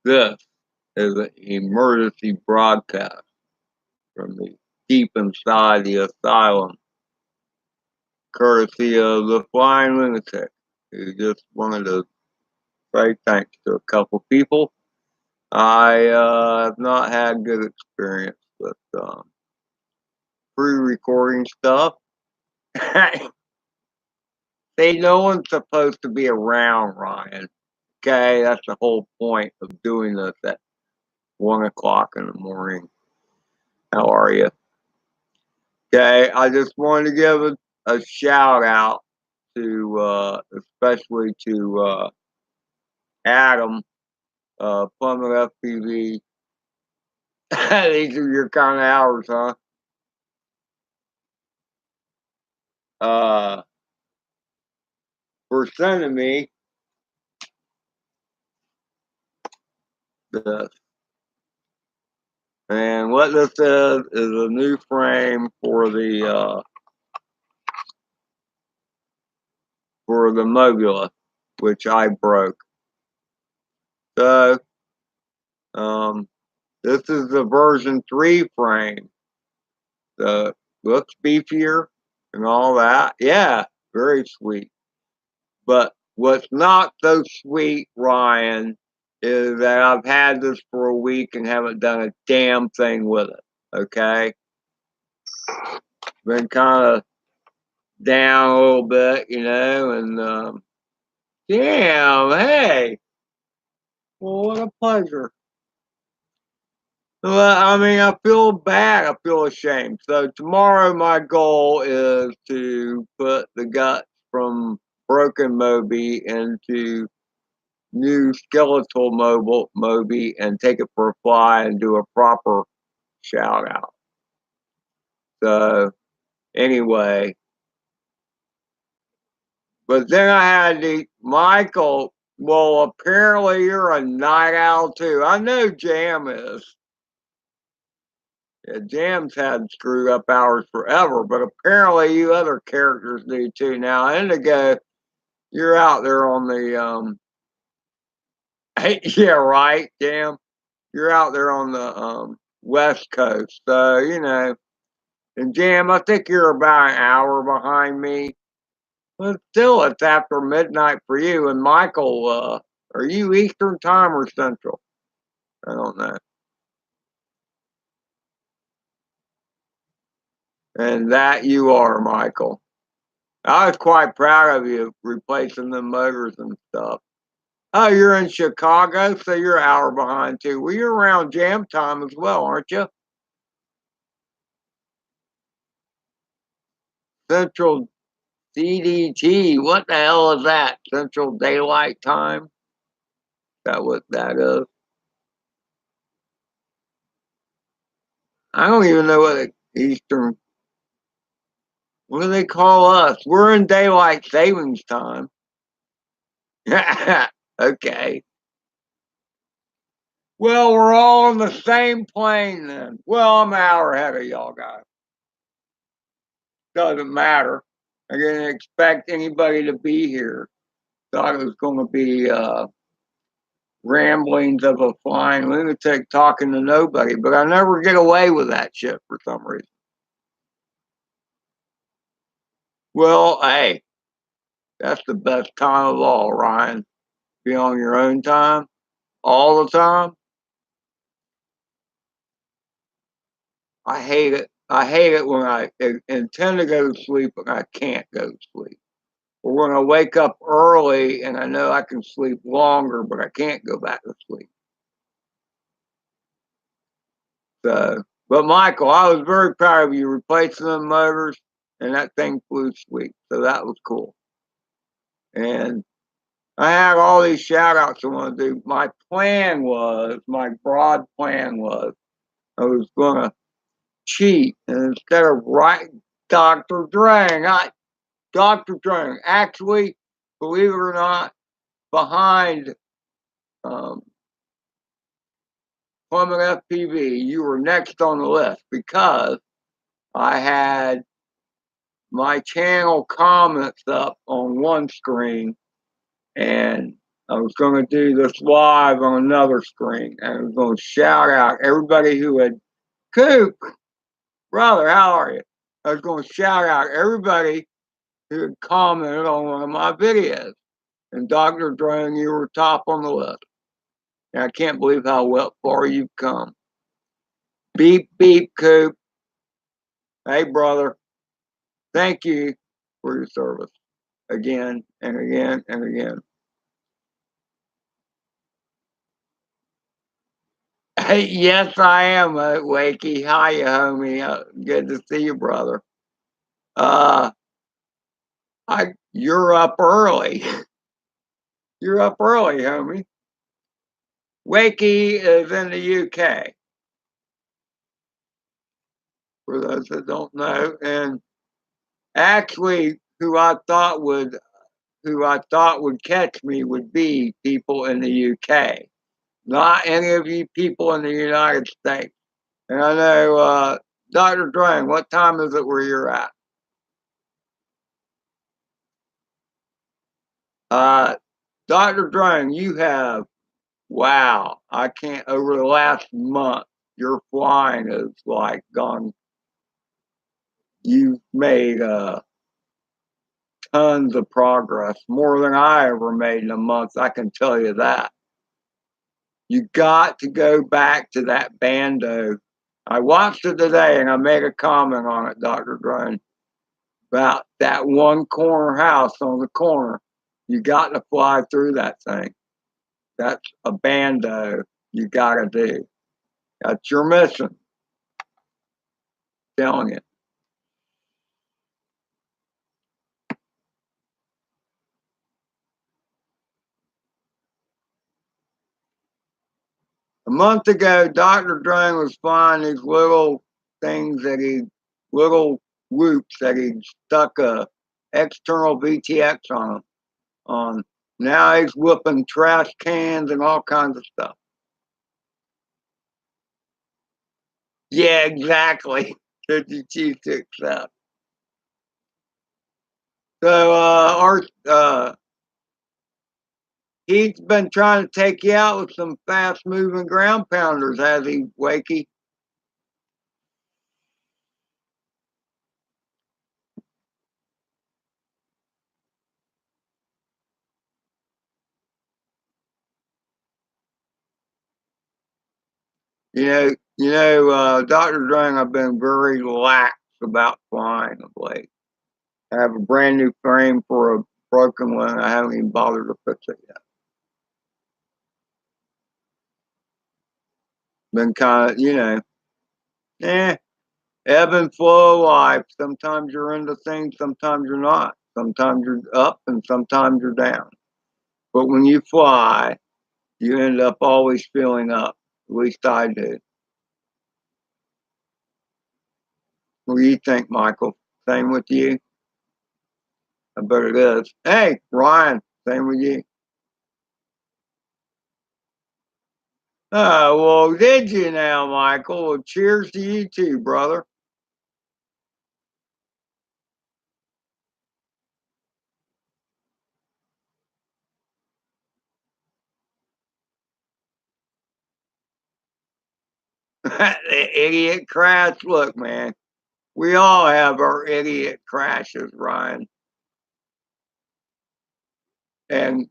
This is an emergency broadcast from the deep inside the asylum, courtesy of the Flying Lunatic, who just wanted to say thanks to a couple people. I have not had good experience with pre-recording stuff. See, no one's supposed to be around, Ryan. Okay, that's the whole point of doing this at 1 o'clock in the morning. How are you? Okay, I just wanted to give a shout out to, especially to Adam, Plummet FPV. These are your kind of hours, huh? For sending me this. And what this is a new frame for the Mobula, which I broke. So, this is the version 3 frame. Looks beefier and all that. Yeah, very sweet. But what's not so sweet, Ryan, is that I've had this for a week and haven't done a damn thing with it. Okay? Been kind of down a little bit, and damn, hey. Well, what a pleasure. Well, I mean, I feel bad. I feel ashamed. So tomorrow, my goal is to put the guts from broken Moby into new skeletal Moby and take it for a fly and do a proper shout out. So anyway, but then I had Michael. Well, apparently you're a night owl too. I know Jam is. Yeah, Jam's had screwed up hours forever, but apparently you other characters do too. Now, Indigo, you're out there on the yeah, right, Jam. You're out there on the West Coast, so and Jam, I think you're about an hour behind me. But still, it's after midnight for you. And Michael, are you Eastern time or Central? I don't know. And that you are, Michael. I was quite proud of you replacing the motors and stuff. Oh, you're in Chicago, so you're an hour behind too. Well, you're around jam time as well, aren't you? Central CDT. What the hell is that? Central Daylight Time? Is that what that is? I don't even know what Eastern. What do they call us? We're in daylight savings time. Okay. Well, we're all on the same plane then. Well, I'm an hour ahead of y'all guys. Doesn't matter. I didn't expect anybody to be here. Thought it was going to be ramblings of a flying lunatic talking to nobody, but I never get away with that shit for some reason. Well, hey, that's the best time of all, Ryan. Be on your own time all the time. I hate it. I hate it when I intend to go to sleep and I can't go to sleep. Or when I wake up early and I know I can sleep longer, but I can't go back to sleep. So, but Michael, I was very proud of you replacing the motors, and that thing flew sweet. So that was cool. And I have all these shout outs I want to do. My broad plan was, I was going to cheat. And instead of writing Dr. Drang, Dr. Drang, actually, believe it or not, behind Plummet FPV, you were next on the list because I had my channel comments up on one screen and I was going to do this live on another screen, and I was going to shout out everybody who had, Coop, brother, how are you? I was going to shout out everybody who had commented on one of my videos. And Dr. Drone, you were top on the list. And I can't believe how far you've come. Beep, beep, Coop. Hey, brother. Thank you for your service again and again and again. Hey, yes, I am, Wakey. Hiya, homie. Good to see you, brother. You're up early. You're up early, homie. Wakey is in the UK, for those that don't know, and actually, who I thought would catch me would be people in the UK, not any of you people in the United States. And I know, Dr. Drang, what time is it where you're at? Dr. Drang, you have, wow, I can't, over the last month, your flying is like gone, you've made tons of progress, more than I ever made in a month, I can tell you that. You got to go back to that bando. I watched it today and I made a comment on it, Dr. Drone, about that one corner house on the corner. You got to fly through that thing. That's a bando you got to do. That's your mission. I'm telling you. A month ago, Dr. Drone was flying these little things little loops that he stuck a external VTX on. Now he's whooping trash cans and all kinds of stuff. Yeah, exactly. That you choose to accept. So he's been trying to take you out with some fast moving ground pounders, has he, Wakey? Dr. Drang, I've been very lax about flying of late. I have a brand new frame for a broken one. I haven't even bothered to fix it yet. Been kind of, ebb and flow of life. Sometimes you're into things, sometimes you're not. Sometimes you're up and sometimes you're down. But when you fly, you end up always feeling up. At least I do. What do you think, Michael? Same with you? I bet it is. Hey, Ryan, same with you. Oh, well, did you now, Michael? Well, cheers to you too, brother. The idiot crash. Look, man, we all have our idiot crashes, Ryan. And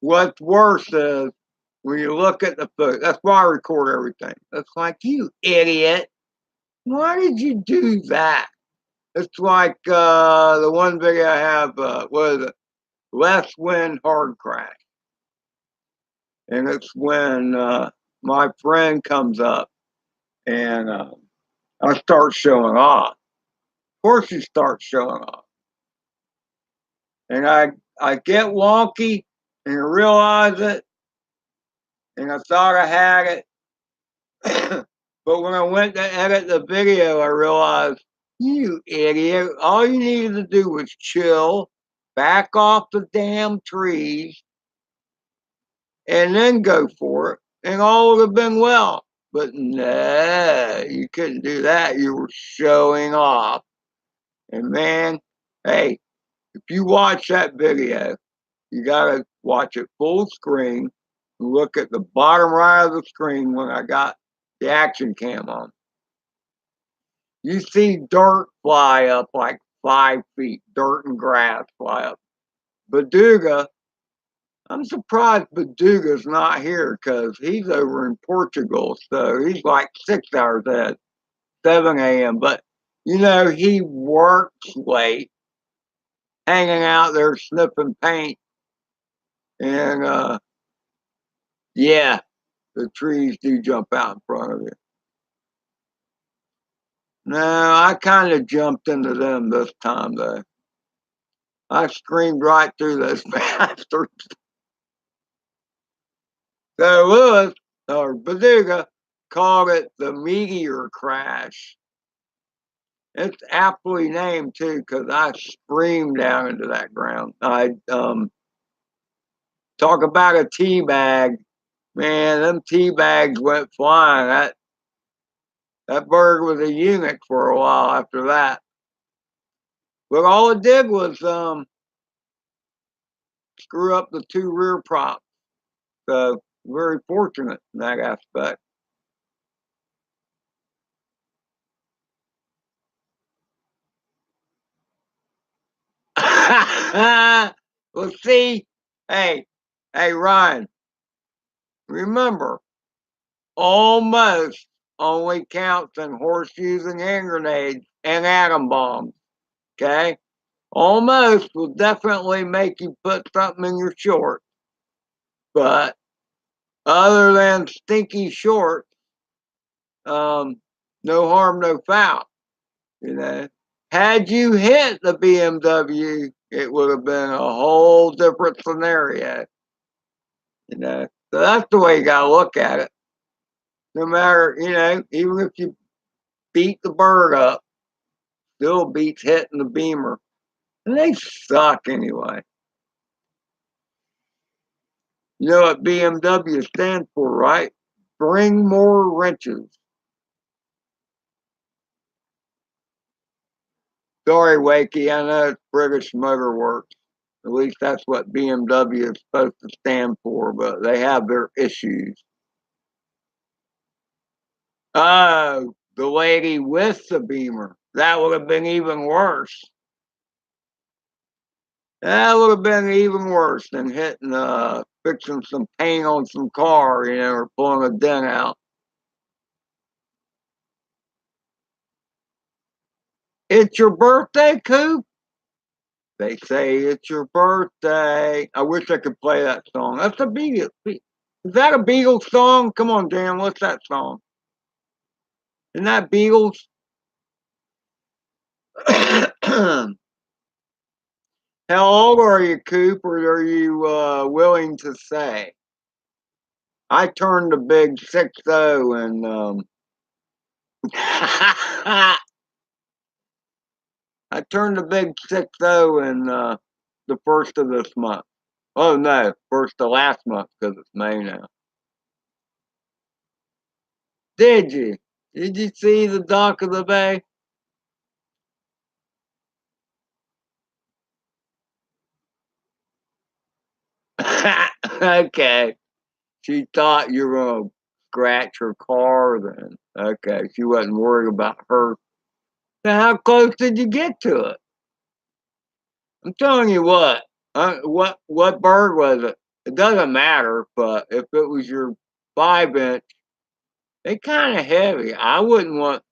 what's worse is when you look at the foot, that's why I record everything. It's like, you idiot. Why did you do that? It's like the one video I have, what is it? Less wind, hard crash. And it's when my friend comes up and I start showing off. Of course, you start showing off. And I get wonky and I realize it. And I thought I had it. But when I went to edit the video, I realized, you idiot, all you needed to do was chill, back off the damn trees, and then go for it, and all would have been well. But no, you couldn't do that. You were showing off. And man, hey, if you watch that video, you gotta watch it full screen, and look at the bottom right of the screen when I got the action cam on. You see dirt fly up like 5 feet, dirt and grass fly up. Beduga, I'm surprised Beduga's not here because he's over in Portugal, so he's like 6 hours ahead, 7 a.m. But, you know, he works late, hanging out there sniffing paint. And, yeah, the trees do jump out in front of you. No, I kind of jumped into them this time, though. I screamed right through those bastards. So Lewis, or Beluga, called it the meteor crash. It's aptly named, too, because I screamed down into that ground. I talk about a tea bag. Man, them tea bags went flying. That bird was a eunuch for a while after that. But all it did was screw up the 2 rear props. So very fortunate in that aspect. Well, see, hey, Ryan, remember, almost only counts in horseshoes and hand grenades and atom bombs. Okay? Almost will definitely make you put something in your shorts. But other than stinky shorts, no harm, no foul. You know, had you hit the BMW, it would have been a whole different scenario. You know, so that's the way you got to look at it. No matter, you know, even if you beat the bird up, still beats hitting the Beamer. And they suck anyway. You know what BMW stands for, right? Bring more wrenches. Sorry, Wakey, I know it's British Motor Works. At least that's what BMW is supposed to stand for, but they have their issues. Oh, the lady with the Beamer. That would have been even worse. That would have been even worse than hitting, fixing some paint on some car, you know, or pulling a dent out. It's your birthday, Coop? They say it's your birthday. I wish I could play that song. That's a Beatles. Is that a Beatles song? Come on, Dan. What's that song? Isn't that Beatles? How old are you, Coop, or are you willing to say? I turned a big 6-0 and I turned a big 6-0 in the first of this month. Oh no, first of last month because it's May now. Did you? Did you see the dock of the bay? Okay. She thought you were gonna scratch her car then. Okay, she wasn't worried about her. Now, how close did you get to it? I'm telling you what. What bird was it? It doesn't matter, but if it was your 5 inch, they kind of heavy. I wouldn't want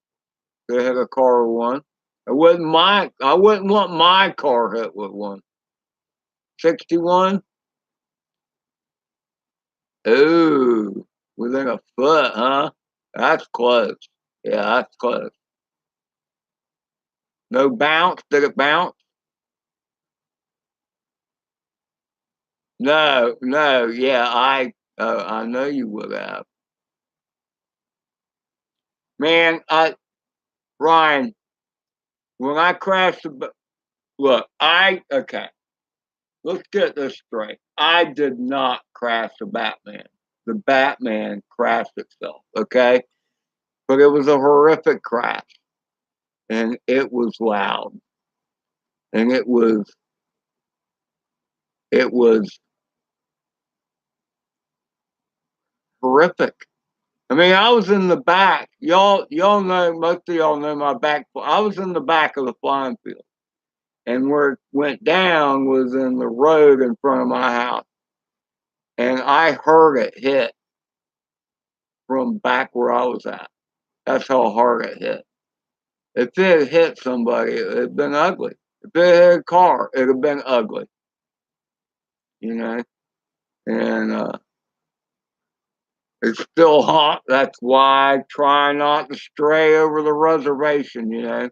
to hit a car with one. I wouldn't want my car hit with one. 61? Ooh, within a foot, huh? That's close. Yeah, that's close. No bounce? Did it bounce? No, no. Yeah, I know you would have. Man, Ryan, when I crashed look, okay. Let's get this straight. I did not crash the Batman. The Batman crashed itself, okay? But it was a horrific crash. And it was loud. And it was horrific. I mean, I was in the back. Y'all know, most of y'all know my back. I was in the back of the flying field. And where it went down was in the road in front of my house. And I heard it hit from back where I was at. That's how hard it hit. If it had hit somebody, it would have been ugly. If it hit a car, it would have been ugly. You know? And it's still hot. That's why I try not to stray over the reservation, you know?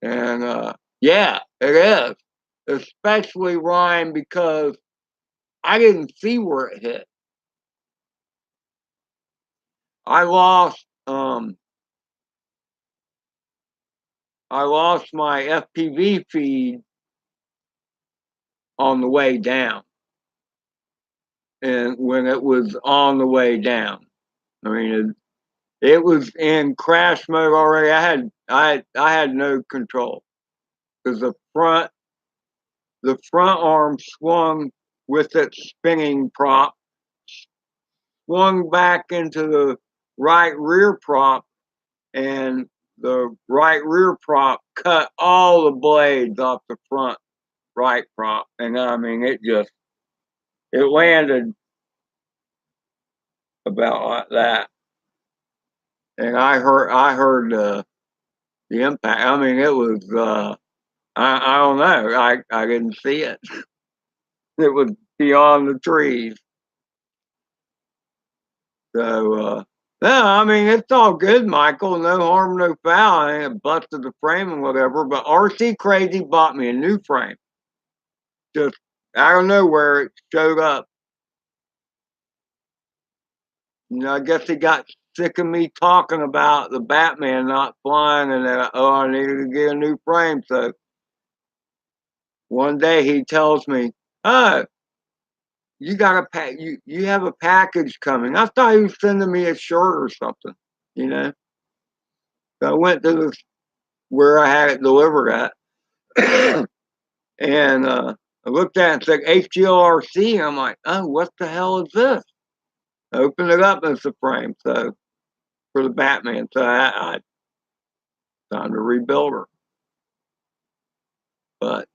And yeah, it is. Especially Ryan, because I didn't see where it hit. I lost my FPV feed on the way down. And when it was on the way down, I mean, it was in crash mode already. I had no control because the front arm swung with its spinning prop, swung back into the right rear prop, and the right rear prop cut all the blades off the front right prop. And I mean, it landed about like that. And I heard the impact. I mean, it was I don't know. I didn't see it. It was beyond the trees. So no, I mean, it's all good, Michael. No harm, no foul. I ain't busted the frame and whatever. But RC Crazy bought me a new frame. Just I don't know where it showed up. You know, I guess he got sick of me talking about the Batman not flying, and then I needed to get a new frame. So one day he tells me, "Oh, you got you have a package coming." I thought he was sending me a shirt or something, you know. So I went to where I had it delivered at, and I looked at it and said HGLRC, and I'm like, "Oh, what the hell is this?" I opened it up, and it's a frame, so for the Batman. So I time to rebuild her. But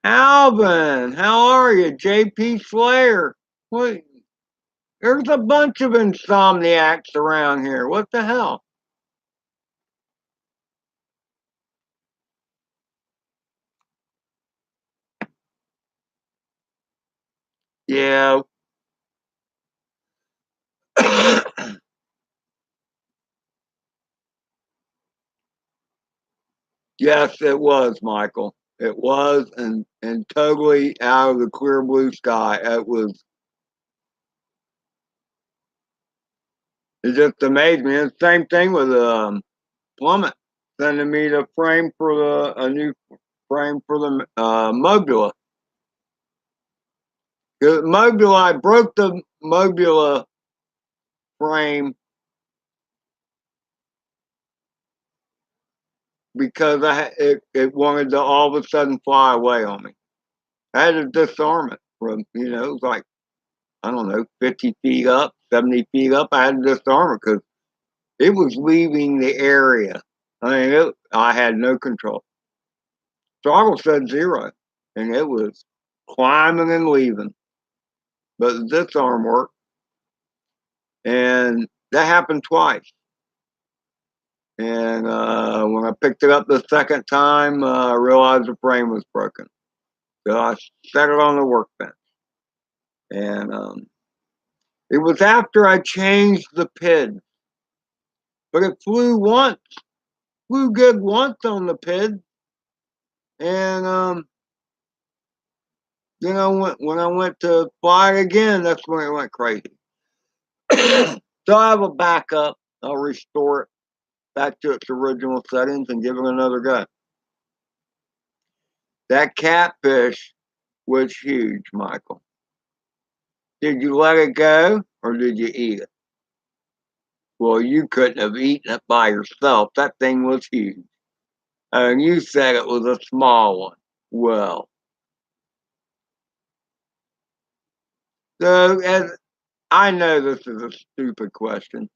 Alvin, how are you? JP Slayer. What? There's a bunch of insomniacs around here. What the hell? Yeah. Yes, it was, Michael. It was, and totally out of the clear blue sky. It just amazed me. And same thing with Plummet sending me the frame for a new frame for the Mobula. The Mobula, I broke the Mobula frame because it wanted to all of a sudden fly away on me. I had to disarm it from, you know, it was like, I don't know, 50 feet up, 70 feet up. I had to disarm it because it was leaving the area. I mean, I had no control. Throttle said 0, and it was climbing and leaving. But the disarm worked, and that happened twice. And when I picked it up the second time, I realized the frame was broken. So I set it on the workbench. And it was after I changed the PID. But it flew good once on the PID. And then when I went to fly it again, that's when it went crazy. So I have a backup. I'll restore it back to its original settings and give it another go. That catfish was huge, Michael. Did you let it go or did you eat it? Well, you couldn't have eaten it by yourself. That thing was huge. And you said it was a small one. Well, So, as I know this is a stupid question.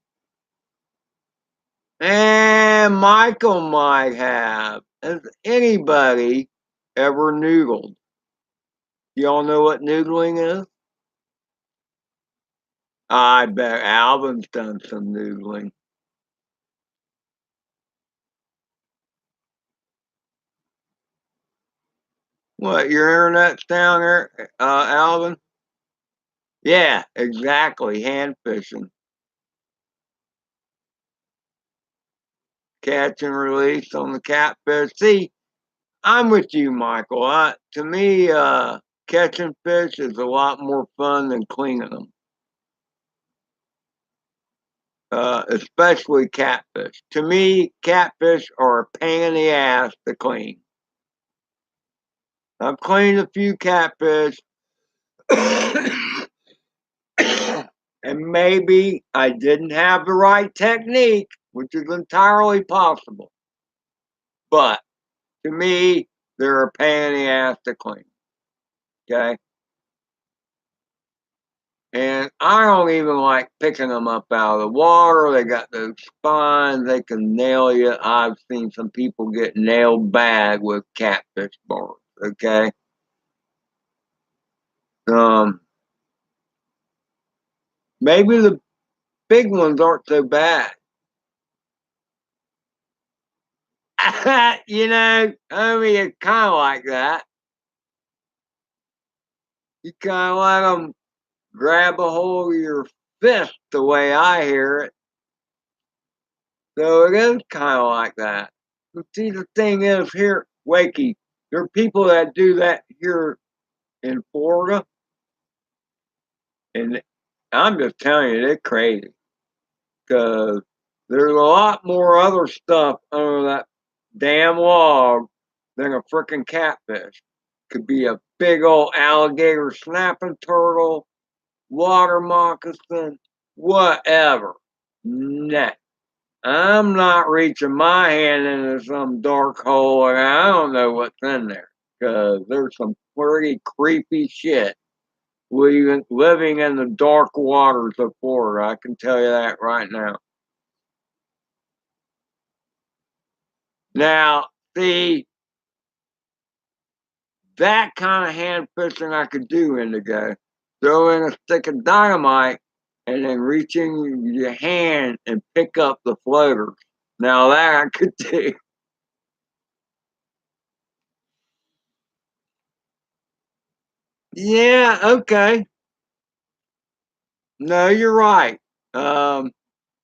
And Michael might have. Has anybody ever noodled? Y'all know what noodling is? I bet Alvin's done some noodling. What, your internet's down there, Alvin? Yeah, exactly. Hand fishing. Catch and release on the catfish. See, I'm with you, Michael. To me, catching fish is a lot more fun than cleaning them, especially catfish. To me, catfish are a pain in the ass to clean. I've cleaned a few catfish, and maybe I didn't have the right technique, which is entirely possible. But to me, they're a pain in the ass to clean. Okay. And I don't even like picking them up out of the water. They got those spines, they can nail you. I've seen some people get nailed bad with catfish bars. Okay. Um, Maybe the big ones aren't so bad. I mean, it's kind of like that. You kind of let them grab a hold of your fist, the way I hear it. So it is kind of like that. But see, the thing is here, Wakey, there are people that do that here in Florida, and I'm just telling you, they're crazy because there's a lot more other stuff under that damn log than a freaking catfish. Could be a big old alligator snapping turtle, water moccasin, whatever. Nah. I'm not reaching my hand into some dark hole and I don't know what's in there because there's some pretty creepy shit living in the dark waters of Florida. I can tell you that right now. Now, see, that kind of hand fishing I could do, Indigo. Throw in a stick of dynamite and then reach in your hand and pick up the floaters. Now, that I could do. Yeah, okay. No, you're right. Um,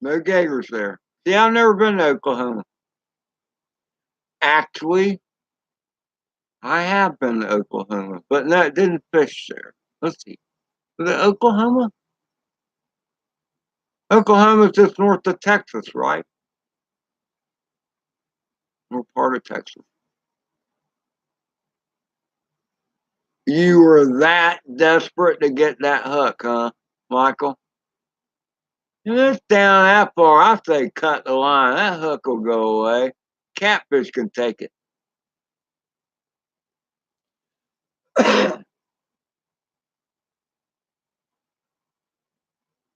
no gators there. See, I've never been to Oklahoma. Actually, I have been to Oklahoma, but no, didn't fish there. Let's see. Was it Oklahoma? Oklahoma's just north of Texas, right? Or part of Texas. You were that desperate to get that hook, huh, Michael? If it's down that far, I say cut the line. That hook will go away. Catfish can take it.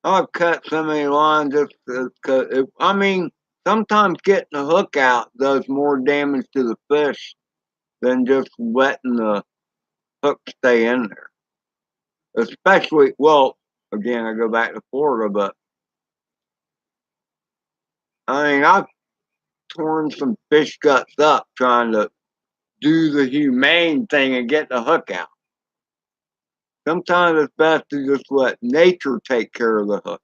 I've cut so many lines just because, I mean, sometimes getting the hook out does more damage to the fish than just letting the hook stay in there. Especially, well, again, I go back to Florida, but I mean, I've torn some fish guts up trying to do the humane thing and get the hook out. Sometimes it's best to just let nature take care of the hook.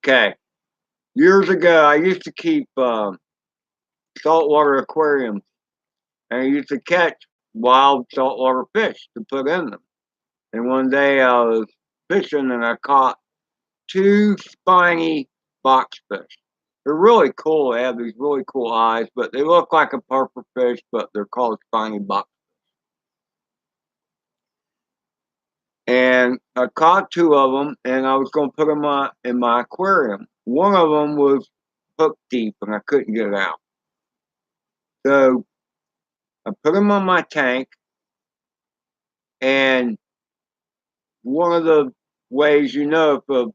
Okay. Years ago, I used to keep saltwater aquariums and I used to catch wild saltwater fish to put in them. And one day I was fishing and I caught two spiny boxfish. They're really cool. They have these really cool eyes, but they look like a puffer fish, but they're called spiny box. And I caught two of them, and I was going to put them in my aquarium. One of them was hook deep, and I couldn't get it out. So I put them on my tank, And one of the ways you know if a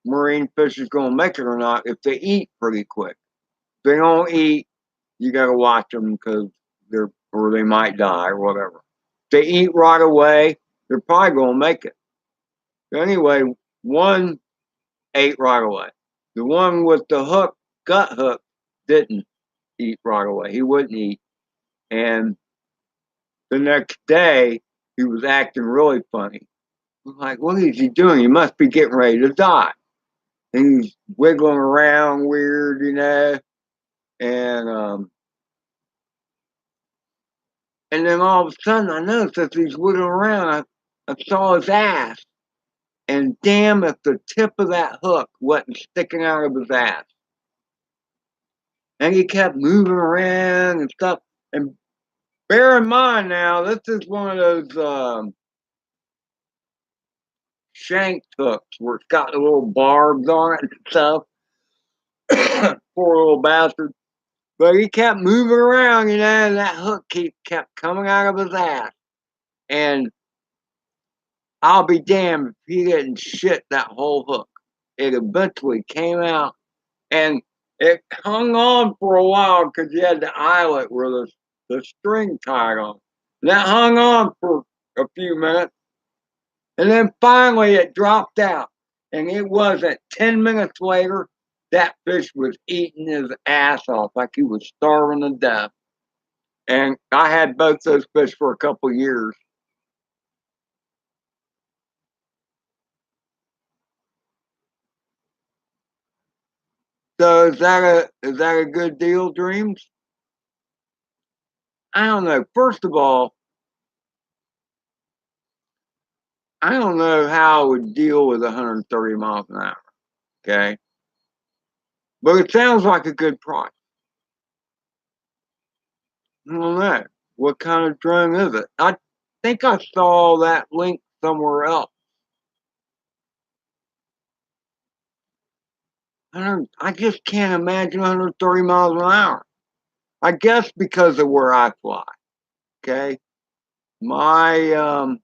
marine fish is going to make it or not, if they eat pretty quick. If they don't eat, you got to watch them because or they might die or whatever. If they eat right away, they're probably going to make it. But anyway, one ate right away. The one with the gut hook, didn't eat right away. He wouldn't eat. And the next day, he was acting really funny. I'm like, what is he doing? He must be getting ready to die. And he's wiggling around weird, And and then all of a sudden, I noticed as he's wiggling around, I saw his ass. And damn if the tip of that hook wasn't sticking out of his ass. And he kept moving around and stuff. And bear in mind now, this is one of those shank hooks where it's got the little barbs on it and stuff. Poor little bastard. But he kept moving around, and that hook kept coming out of his ass. And I'll be damned if he didn't shit that whole hook. It eventually came out, and it hung on for a while because you had the eyelet where the string tied on. And that hung on for a few minutes, and then finally it dropped out. And it wasn't 10 minutes later, that fish was eating his ass off like he was starving to death. And I had both those fish for a couple years. So is that a good deal, Dreams? I don't know. First of all, I don't know how I would deal with 130 miles an hour. Okay, but it sounds like a good price. I don't know what kind of drone is it. I think I saw that link somewhere else. I just can't imagine 130 miles an hour. I guess because of where I fly. Okay, my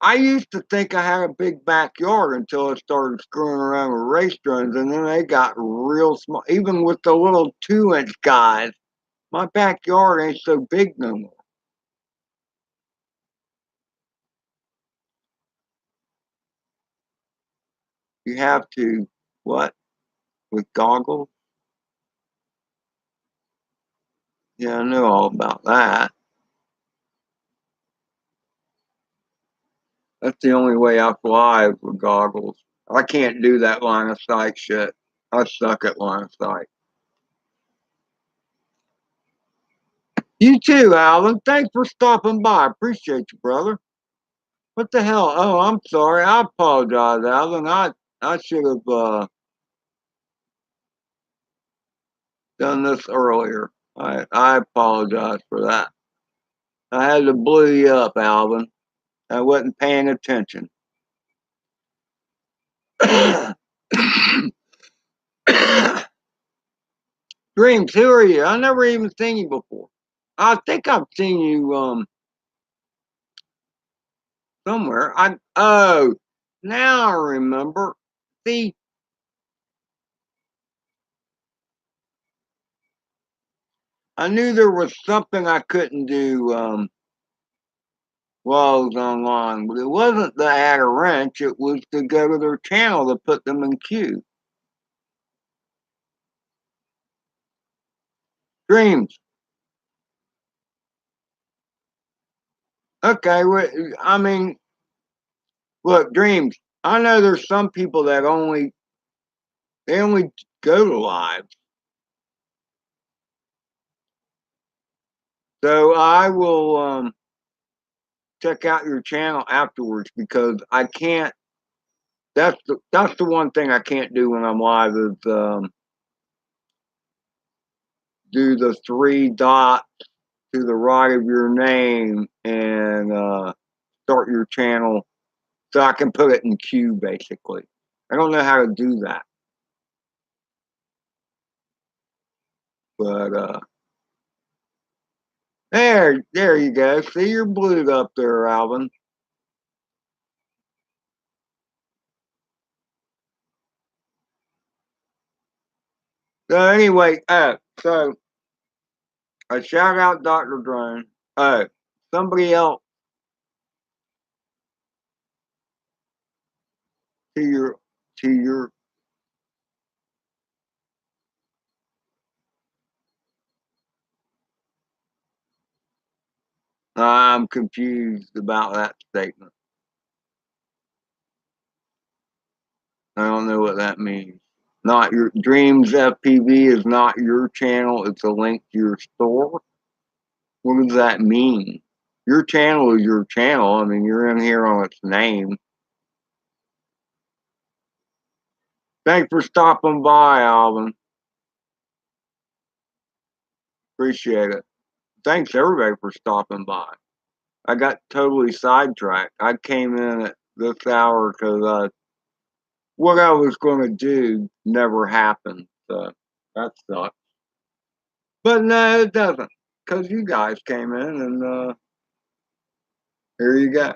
I used to think I had a big backyard until I started screwing around with race drones, and then they got real small. Even with the little 2-inch guys, my backyard ain't so big no more. You have to, what, with goggles? Yeah, I know all about that. That's the only way I fly is with goggles. I can't do that line of sight shit. I suck at line of sight. You too, Alan. Thanks for stopping by. Appreciate you, brother. What the hell? Oh, I'm sorry. I apologize, Alan. I should have done this earlier. I apologize for that. I had to blow you up, Alvin. I wasn't paying attention. Dreams, who are you? I never even seen you before. I think I've seen you somewhere. Now I remember. See, I knew there was something I couldn't do while I was online, but it wasn't to add a wrench. It was to go to their channel to put them in queue. Dreams. Okay, I mean, look, Dreams. I know there's some people that they only go to live. So I will check out your channel afterwards because I can't. That's the one thing I can't do when I'm live is do the three dots to the right of your name and start your channel so I can put it in queue. Basically, I don't know how to do that, but There you go. See, you're blued up there, Alvin. So anyway, so I shout out Dr. Drone. Somebody else to your. I'm confused about that statement. I don't know what that means. Not your Dreams FPV is not your channel. It's a link to your store. What does that mean? Your channel is your channel. I mean, you're in here on its name. Thanks for stopping by, Alvin. Appreciate it. Thanks everybody for stopping by. I got totally sidetracked. I came in at this hour because what I was going to do never happened. So that sucks. But no, it doesn't. Because you guys came in and here you go.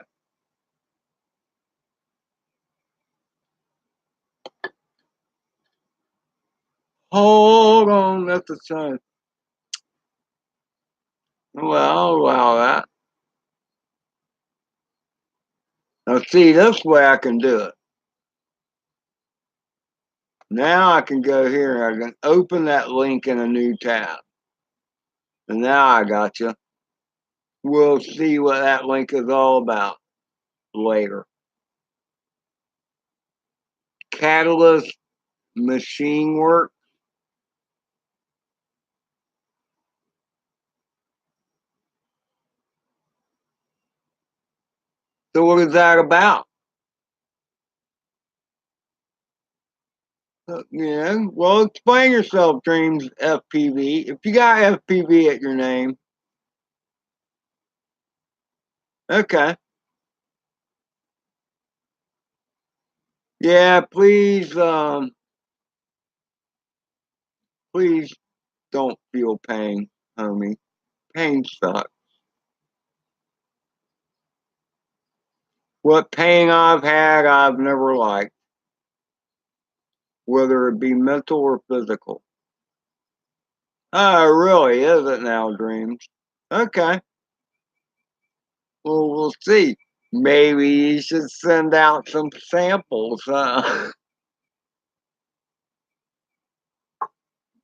Hold on, that's the sun. Well, I'll allow that. Now, see, this way I can do it. Now I can go here and I can open that link in a new tab. And now I got you. We'll see what that link is all about later. Catalyst machine work. So what is that about? Yeah, well, explain yourself, Dreams FPV. If you got FPV at your name, okay. Yeah, please don't feel pain, homie. Pain sucks. What pain I've had, I've never liked, whether it be mental or physical. Oh, really? Is it now, Dreams? Okay. Well, we'll see. Maybe you should send out some samples.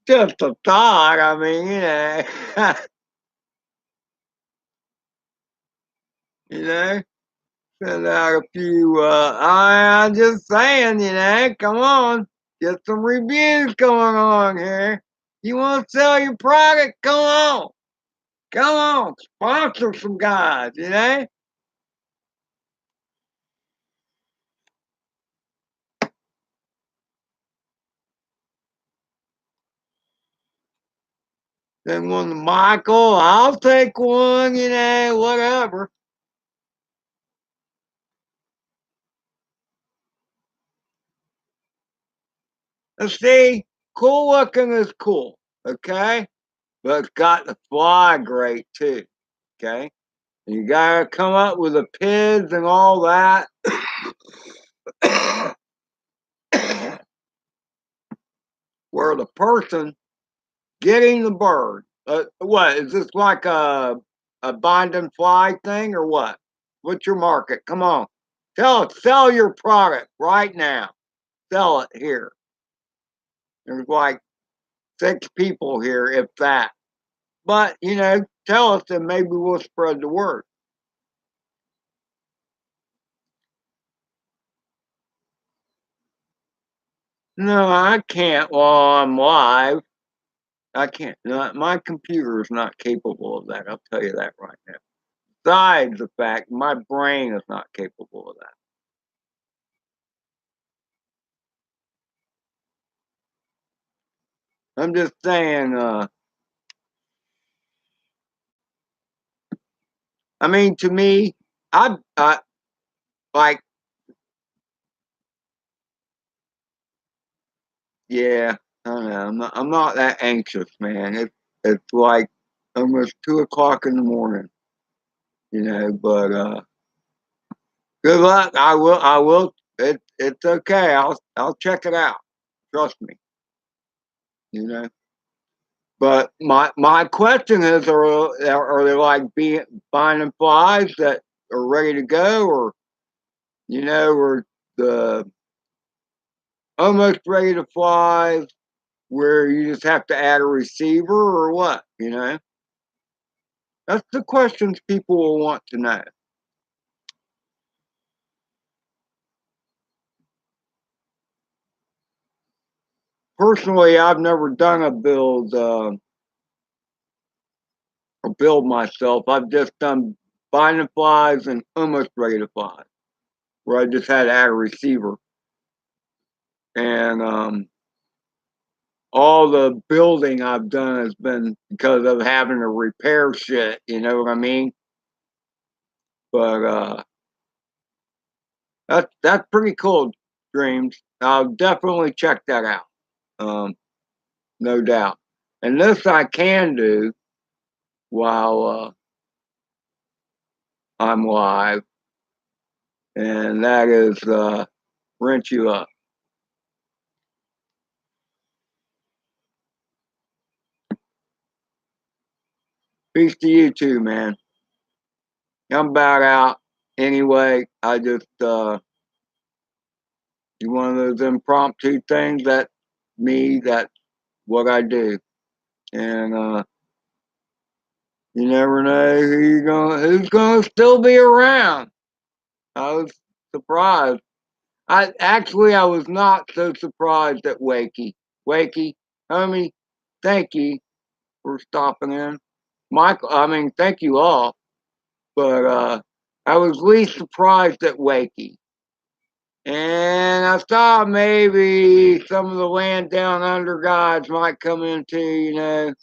Just a thought. I mean, you know, send out a few. I'm just saying, come on, get some reviews going on here. You want to sell your product? Come on, sponsor some guys. Then one to Michael, I'll take one, whatever. And see, cool looking is cool, okay? But it's got to fly great too, okay? And you gotta come up with the PIDs and all that. Where the person getting the bird, what is this like a bind and fly thing or what? What's your market? Come on, sell your product right now. Sell it here. There's like 6 people here, if that. But tell us and maybe we'll spread the word. No, I can't while I'm live. I can't. No, my computer is not capable of that. I'll tell you that right now. Besides the fact my brain is not capable of that. I'm just saying. I mean, to me, I like. Yeah, I don't know. I'm not that anxious, man. It's like almost 2 o'clock in the morning, but good luck. I will. It's okay. I'll check it out. Trust me, you know. But my question is, are they like finding flies that are ready to go, or or the almost ready to fly where you just have to add a receiver, or what? That's the questions people will want to know. Personally, I've never done a build myself. I've just done finding flies and almost ready to fly, where I just had to add a receiver. And all the building I've done has been because of having to repair shit. You know what I mean? But that's pretty cool, Dreams. I'll definitely check that out. No doubt. And this I can do while I'm live, and that is rinse you up. Peace to you too, man. I'm about out anyway. I just do one of those impromptu things that that's what I do. And you never know who's gonna still be around. I was surprised. I was not so surprised at Wakey. Wakey, homie, thank you for stopping in. Michael, I mean, thank you all. But I was least surprised at Wakey. And I thought maybe some of the land down under guys might come in too,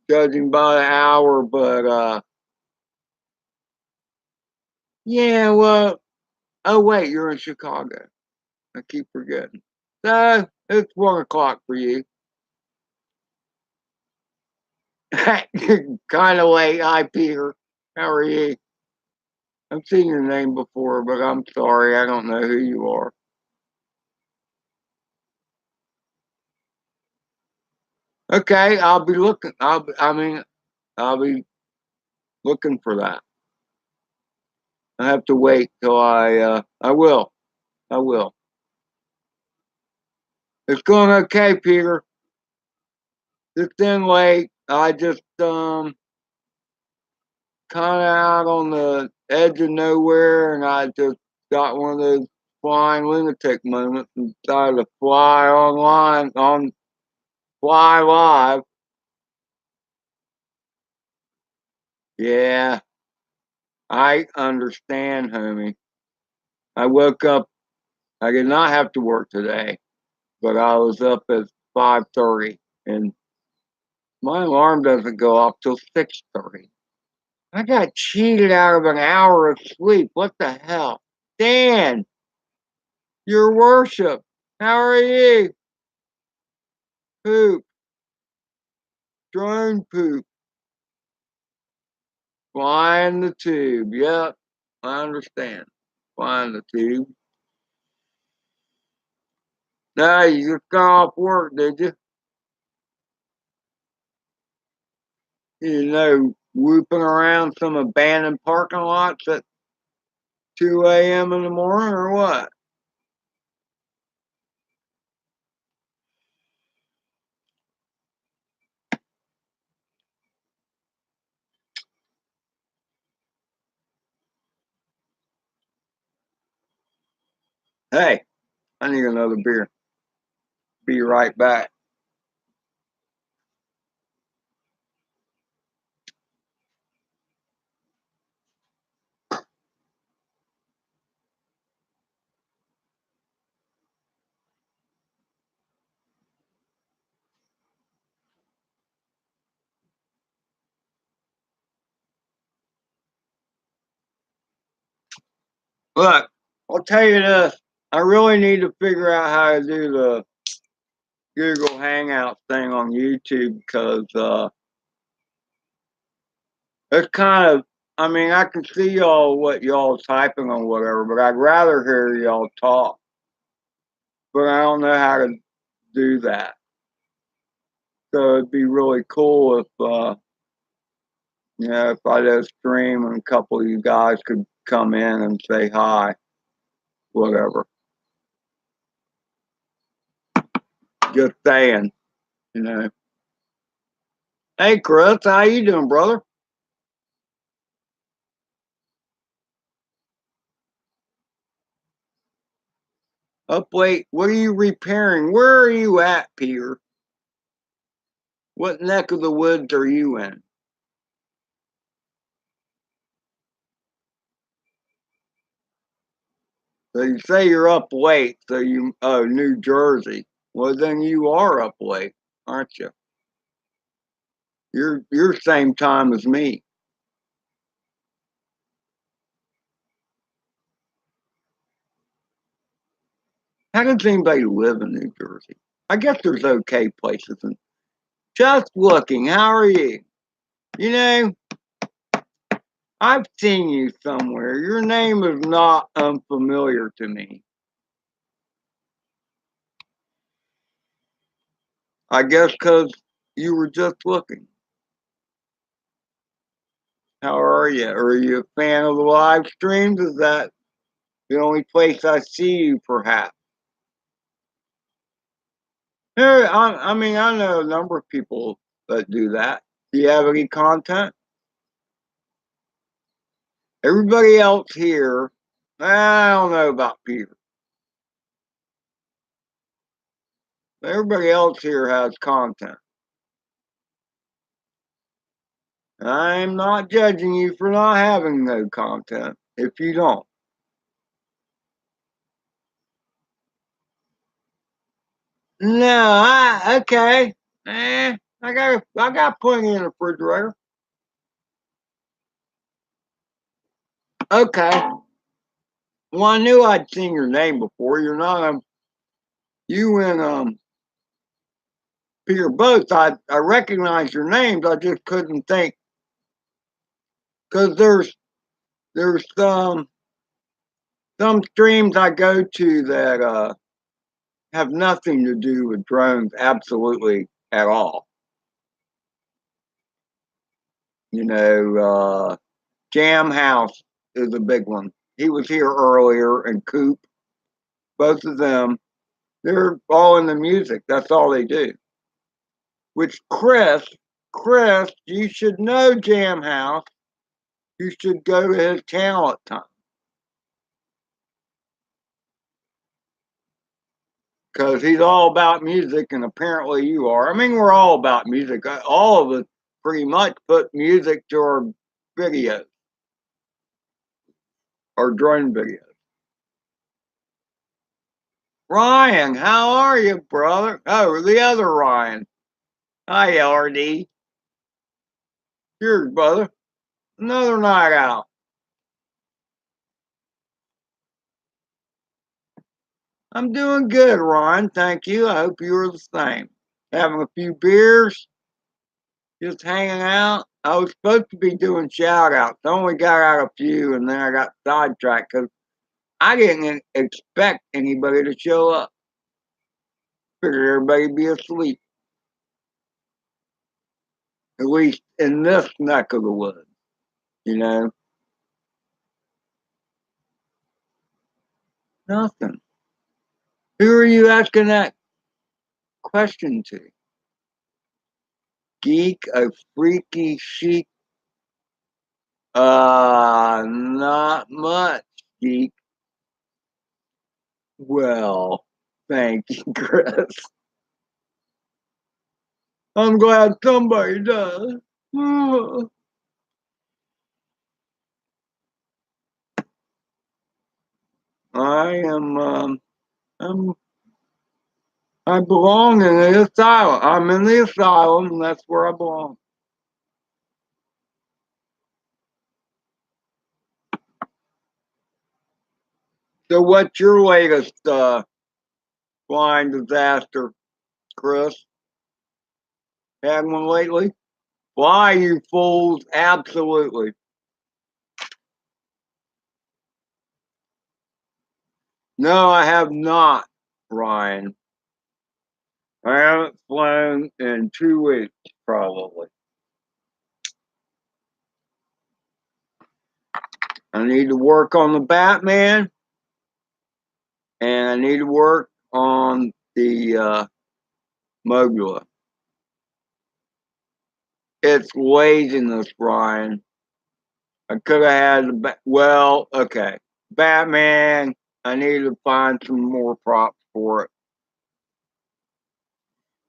judging by the hour. But yeah, well, oh wait, you're in Chicago. I keep forgetting. So it's 1 o'clock for you. Kind of late. Hi, Peter. How are you? I've seen your name before, but I'm sorry, I don't know who you are. Okay, I'll be looking. I'll be looking for that. I have to wait till I will. I will. It's going okay, Peter. It's in late. I just kind of out on the edge of nowhere, and I just got one of those flying lunatic moments and decided to fly live. Yeah, I understand, homie. I woke up. I did not have to work today, but I was up at 5:30, and my alarm doesn't go off till 6:30. I got cheated out of an hour of sleep. What the hell? Dan, your worship, how are you? Poop, drone poop, flying the tube. Yep, I understand. Flying the tube. No, you just got off work, did you? Whooping around some abandoned parking lots at 2 a.m. in the morning or what? Hey, I need another beer. Be right back. Look, I'll tell you this. I really need to figure out how to do the Google Hangout thing on YouTube because It's kind of, I mean, I can see y'all what y'all typing or whatever, but I'd rather hear y'all talk. But I don't know how to do that. So it'd be really cool if, if I just stream and a couple of you guys could come in and say hi, whatever. Just saying, you know. Hey, Chris, how you doing, brother? Up late. What are you repairing? Where are you at, Peter? What neck of the woods are you in? So you say you're up late, so New Jersey. Well, then you are up late, aren't you? You're same time as me. How does anybody live in New Jersey? I guess there's okay places. And just looking, how are you? You know, I've seen you somewhere. Your name is not unfamiliar to me. I guess because you were just looking. How are you? Are you a fan of the live streams? Is that the only place I see you, perhaps? I mean, I know a number of people that do that. Do you have any content? Everybody else here, I don't know about Peter. Everybody else here has content. I'm not judging you for not having no content if you don't. No, okay. I got plenty in the refrigerator. Okay. Well, I knew I'd seen your name before. You're not you and Peter both. I recognize your names. I just couldn't think because there's some streams I go to that have nothing to do with drones, absolutely at all. You know, Jam House is a big one. He was here earlier, and Coop, both of them, they're all in the music. That's all they do. Which Chris, you should know Jam House. You should go to his channel at times because he's all about music, and apparently you are. I mean, we're all about music. All of us pretty much put music to our videos, our drone videos. Ryan, how are you, brother? Oh, the other Ryan. Hi, LRD. Cheers, brother. Another night out. I'm doing good, Ryan. Thank you. I hope you're the same. Having a few beers, just hanging out. I was supposed to be doing shout outs. I only got out a few and then I got sidetracked because I didn't expect anybody to show up. Figured everybody'd be asleep, at least in this neck of the woods, you know? Nothing. Who are you asking that question to? Geek, a freaky chic? Not much, geek. Well, thank you, Chris. I'm glad somebody does. I am, I'm, I belong in the asylum. I'm in the asylum, and that's where I belong. So, what's your latest flying disaster, Chris? Had one lately? Fly, you fools. Absolutely. No, I have not, Ryan. I haven't flown in 2 weeks, probably. I need to work on the Batman, and I need to work on the Mogula. It's laziness, Brian. I could have had well, okay. Batman, I need to find some more props for it.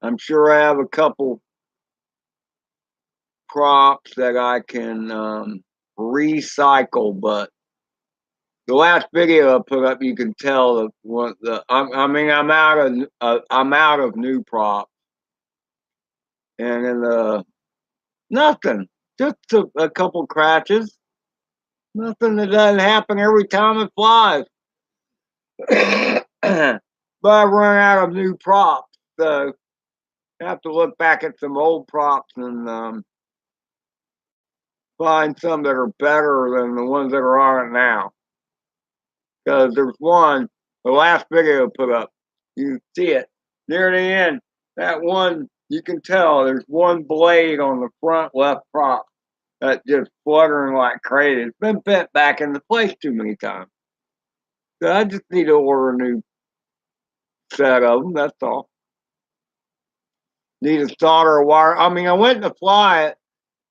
I'm sure I have a couple props that I can recycle, but the last video I put up, you can tell that what the I'm out of new props, and then nothing, just a couple crashes. Nothing that doesn't happen every time it flies. But I run out of new props, so I have to look back at some old props and find some that are better than the ones that are on it now. Because there's one, the last video I put up, you see it near the end. That one, you can tell there's one blade on the front left prop that's just fluttering like crazy. It's been bent back into place too many times. So I just need to order a new set of them. That's all. Need to solder a wire. I mean, I went to fly it,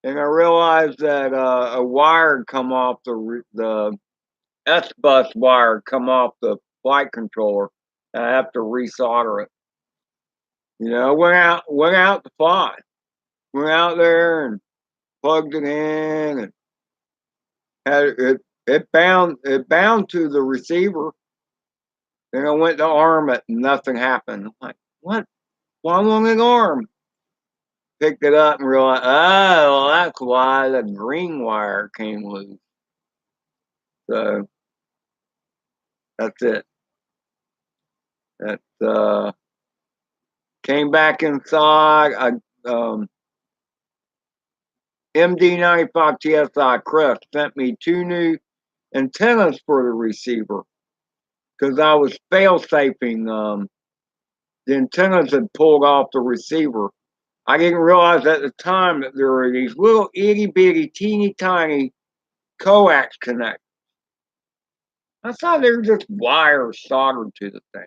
and I realized that a wire had come off the S-bus wire come off the flight controller. And I have to resolder it. You know, went out to fly. Went out there and plugged it in and had it bound to the receiver. Then I went to arm it and nothing happened. I'm like, what? Why won't it arm? Picked it up and realized, oh, well, that's why the green wire came loose. So that's it. That came back inside. MD95 TSI Chris sent me 2 new antennas for the receiver because I was fail-safing. The antennas had pulled off the receiver. I didn't realize at the time that there were these little itty-bitty, teeny-tiny coax connectors. I thought they were just wires soldered to the thing.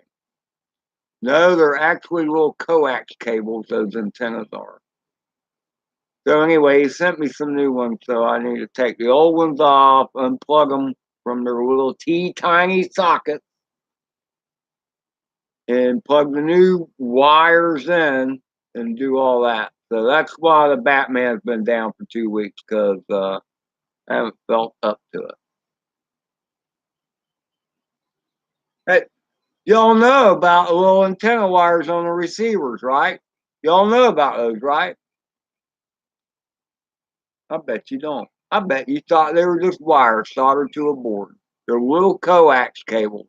No, they're actually little coax cables, those antennas are. So anyway, he sent me some new ones, so I need to take the old ones off, unplug them from their little tiny sockets, and plug the new wires in and do all that. So that's why the Batman's been down for 2 weeks, because I haven't felt up to it. Hey, y'all know about the little antenna wires on the receivers, right? Y'all know about those, right? I bet you don't. I bet you thought they were just wires soldered to a board. They're little coax cables.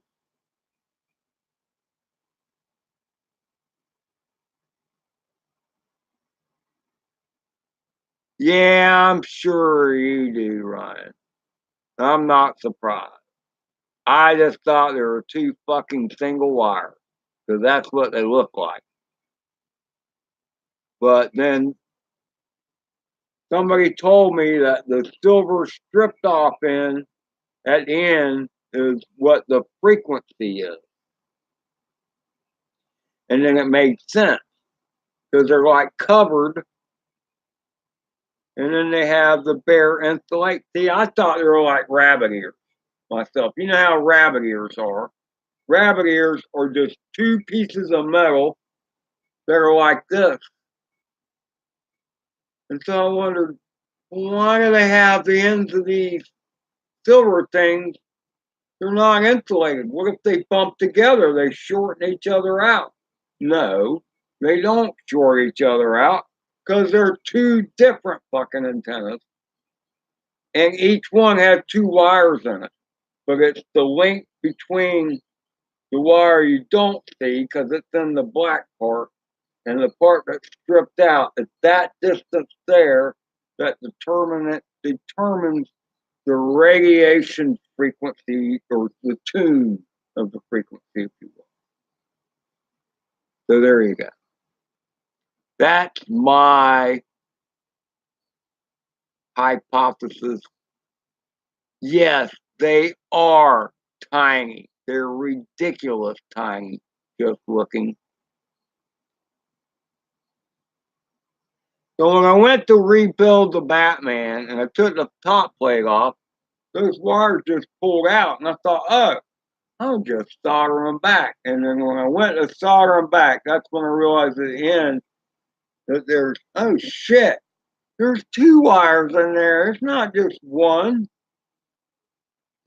Yeah, I'm sure you do, Ryan. I'm not surprised. I just thought there were 2 fucking single wires, because that's what they look like. But then somebody told me that the silver stripped off end at the end is what the frequency is. And then it made sense, because they're like covered, and then they have the bare insulate. See, I thought they were like rabbit ears myself. You know how rabbit ears are. Rabbit ears are just 2 pieces of metal that are like this. And so I wondered, why do they have the ends of these silver things? They're not insulated. What if they bump together? They shorten each other out. No, they don't short each other out, because they're 2 different fucking antennas. And each one has 2 wires in it. But it's the link between the wire you don't see, because it's in the black part, and the part that's stripped out. It's that distance there, that determines the radiation frequency or the tune of the frequency, if you will. So there you go. That's my hypothesis. Yes, they are tiny. They're ridiculous tiny, just looking. So when I went to rebuild the Batman and I took the top plate off, those wires just pulled out. And I thought, oh, I'll just solder them back. And then when I went to solder them back, that's when I realized at the end that there's, oh shit, there's two wires in there. It's not just one.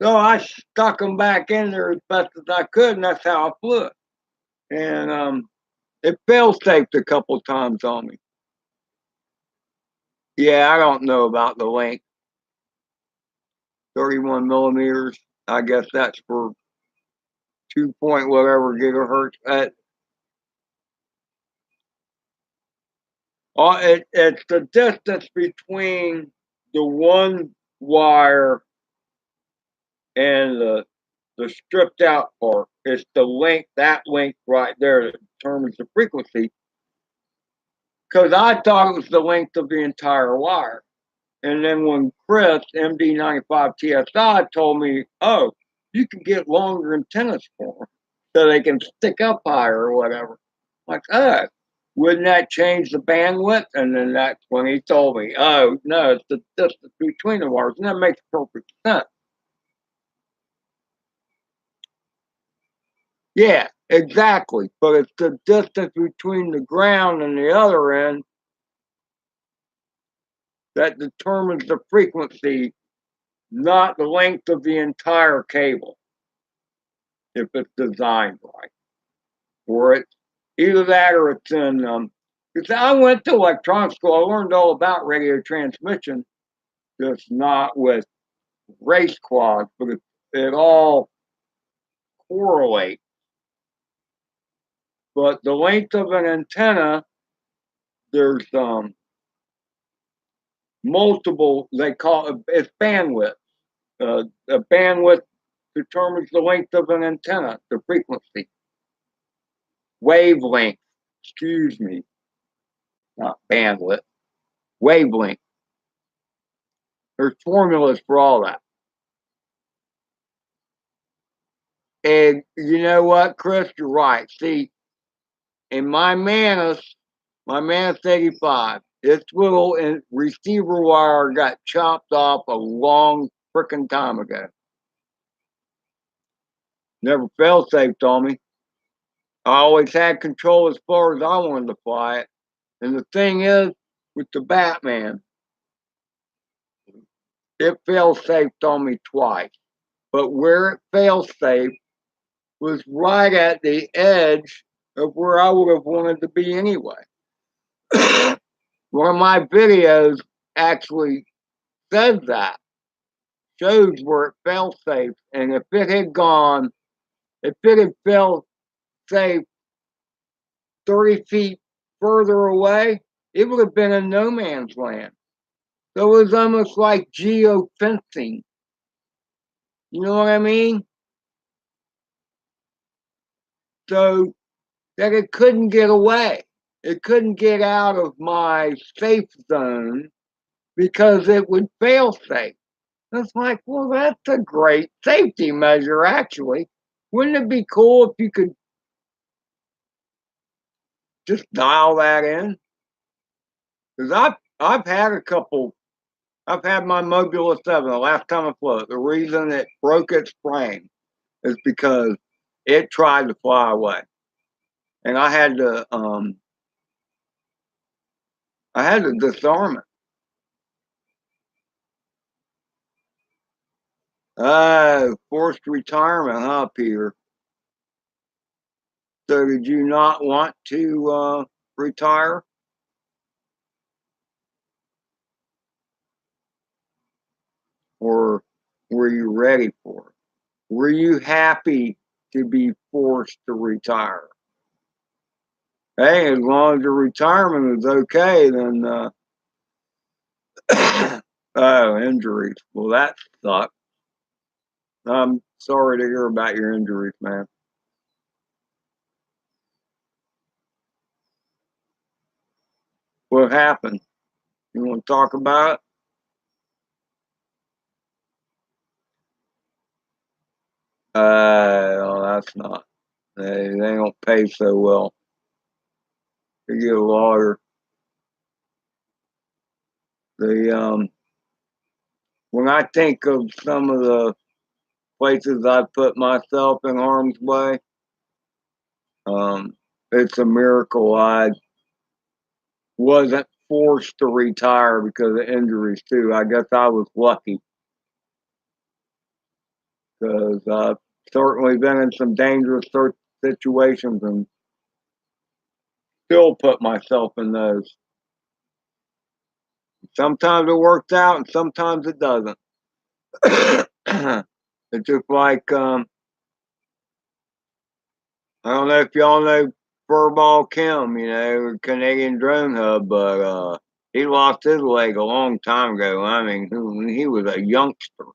So I stuck them back in there as best as I could, and that's how I flew it. And it fail-safed a couple times on me. Yeah, I don't know about the length. 31 millimeters. I guess that's for 2 point whatever gigahertz. It's the distance between the one wire and the stripped out part. It's the length, that length right there that determines the frequency. Because I thought it was the length of the entire wire. And then when Chris, MD95TSI, told me, oh, you can get longer antennas for them so they can stick up higher or whatever. I'm like, oh, wouldn't that change the bandwidth? And then that's when he told me, oh, no, it's the distance between the wires. And that makes perfect sense. Yeah, exactly. But it's the distance between the ground and the other end that determines the frequency, not the length of the entire cable, if it's designed right. Or it's either that or it's in, because I went to electronics school, I learned all about radio transmission, just not with race quads, but it all correlates. But the length of an antenna, there's multiple, they call it's bandwidth. The bandwidth determines the length of an antenna, the frequency. Wavelength, excuse me, not bandwidth, wavelength. There's formulas for all that. And you know what, Chris, you're right. See, in my Manus 85, this little receiver wire got chopped off a long frickin' time ago. Never fail safed on me. I always had control as far as I wanted to fly it. And the thing is, with the Batman, it fail safed on me twice. But where it fail safe was right at the edge of where I would have wanted to be anyway. One of my videos actually says that, shows where it fail safe. And if it had fail safe 30 feet further away, it would have been in no man's land. So it was almost like geofencing. You know what I mean? So that it couldn't get away. It couldn't get out of my safe zone because it would fail safe. It's like, well, that's a great safety measure, actually. Wouldn't it be cool if you could just dial that in? Because I've had a couple. I've had my Mobula 7 the last time I flew it. The reason it broke its frame is because it tried to fly away, and I had to disarm it. Forced retirement, huh, Peter? So did you not want to retire? Or were you ready for it? Were you happy to be forced to retire? Hey, as long as the retirement is okay, then Oh, injuries. Well, that sucks. I'm sorry to hear about your injuries, man. What happened? You want to talk about it? Oh, that's not. They don't pay so well. You get a lawyer. The when I think of some of the places I put myself in harm's way, it's a miracle I wasn't forced to retire because of injuries too. I guess I was lucky because I've certainly been in some dangerous situations and still put myself in those. Sometimes it works out and sometimes it doesn't. It's just like I don't know if y'all know Furball Kim, Canadian drone hub, but he lost his leg a long time ago. I mean, when he was a youngster,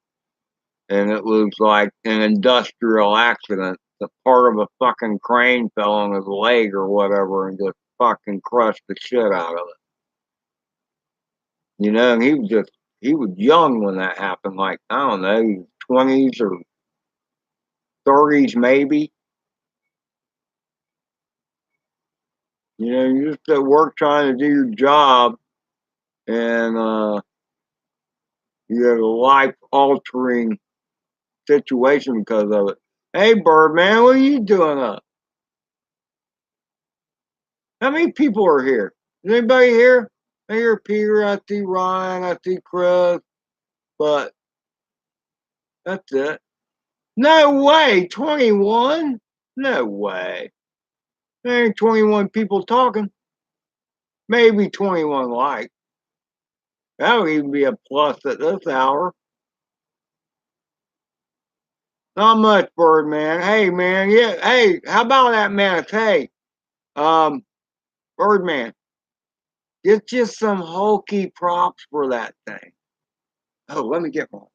and it was like an industrial accident. The part of a fucking crane fell on his leg or whatever and just fucking crushed the shit out of it. And he was young when that happened, like, I don't know, 20s or 30s maybe. You're just at work trying to do your job and you have a life altering situation because of it. Hey, Birdman, what are you doing up? How many people are here? Is anybody here? I hear Peter, I see Ryan, I see Chris, but that's it. No way, 21? No way. There ain't 21 people talking. Maybe 21 likes. That would even be a plus at this hour. Not much, Birdman. Hey, man, yeah. Hey, how about that, man? Hey, um, Birdman, get just some hokey props for that thing. Oh, let me get one.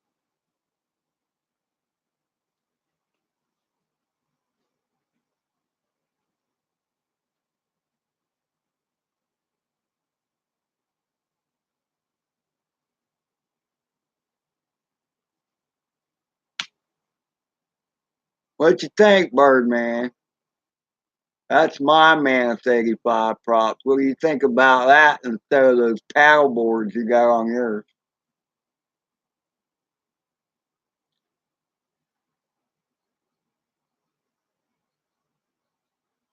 What you think, Birdman? That's my Manus 85 props. What do you think about that instead of those paddle boards you got on yours?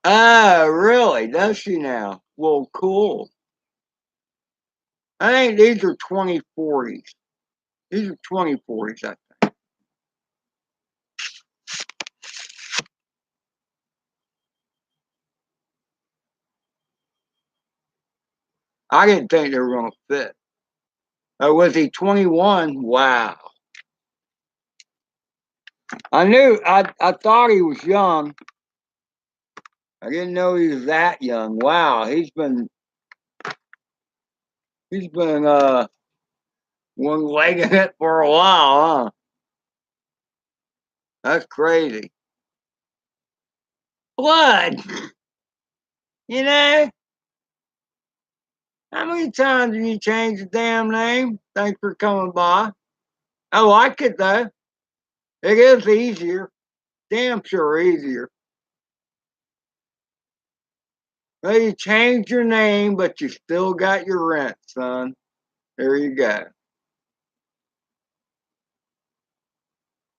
Oh, really? Does she now? Well, cool. I think these are 2040s. These are 2040s. I didn't think they were going to fit. Oh, was he 21? Wow. I thought he was young. I didn't know he was that young. Wow, he's been one legging it for a while, huh? That's crazy. Blood. You know, how many times have you changed the damn name? Thanks for coming by. I like it though. It is easier. Damn sure easier. Well, you changed your name, but you still got your rent, son. There you go.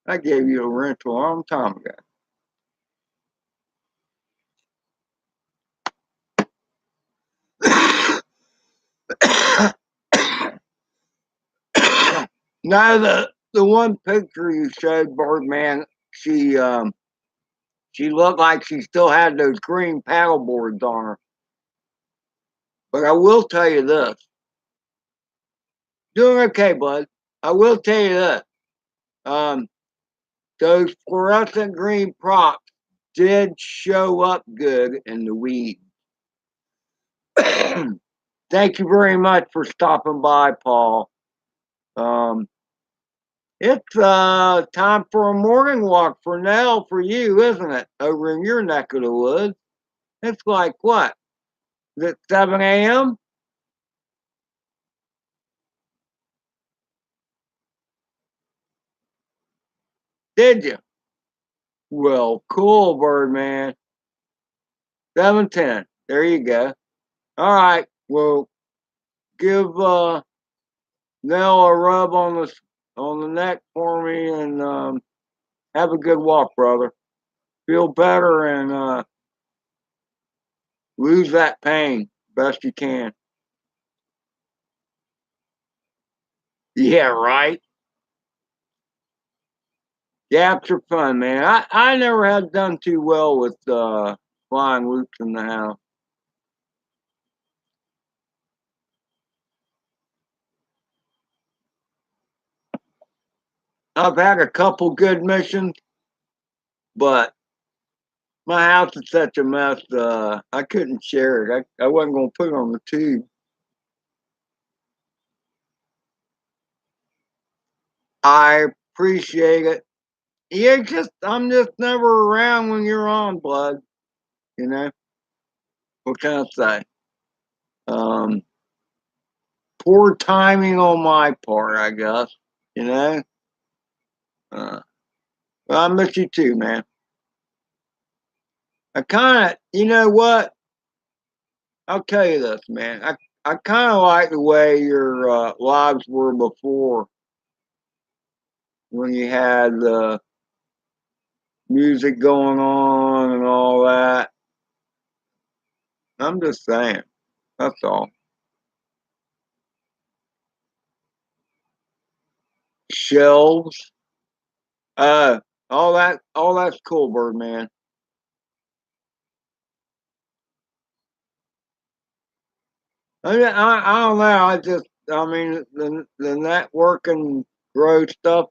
I gave you a rental a long time ago. No, the one picture you showed, Birdman, she looked like she still had those green paddle boards on her. But I will tell you this. Doing okay, bud. I will tell you this. Um, those fluorescent green props did show up good in the weed. Thank you very much for stopping by, Paul. Um, it's time for a morning walk for Nell for you, isn't it? Over in your neck of the woods. It's like what? Is it 7 a.m.? Did you? Well, cool, Birdman. 7:10. There you go. All right. Well, give Nell a rub on the neck for me, and have a good walk, brother. Feel better and lose that pain best you can. Yeah, right. Gaps are fun, man. I never had done too well with flying loops in the house. I've had a couple good missions, but my house is such a mess. I couldn't share it. I wasn't gonna put it on the tube. I appreciate it. Yeah, just I'm just never around when you're on, blood. You know what can I say? Um, Poor timing on my part, I guess. You know. Uh, well, I miss you too, man. I kind of, you know what? I'll tell you this, man. I kind of like the way your lives were before when you had the music going on and all that. I'm just saying. That's all. Shelves. Uh, all that's cool, Birdman. I don't know. I mean, the networking growth stuff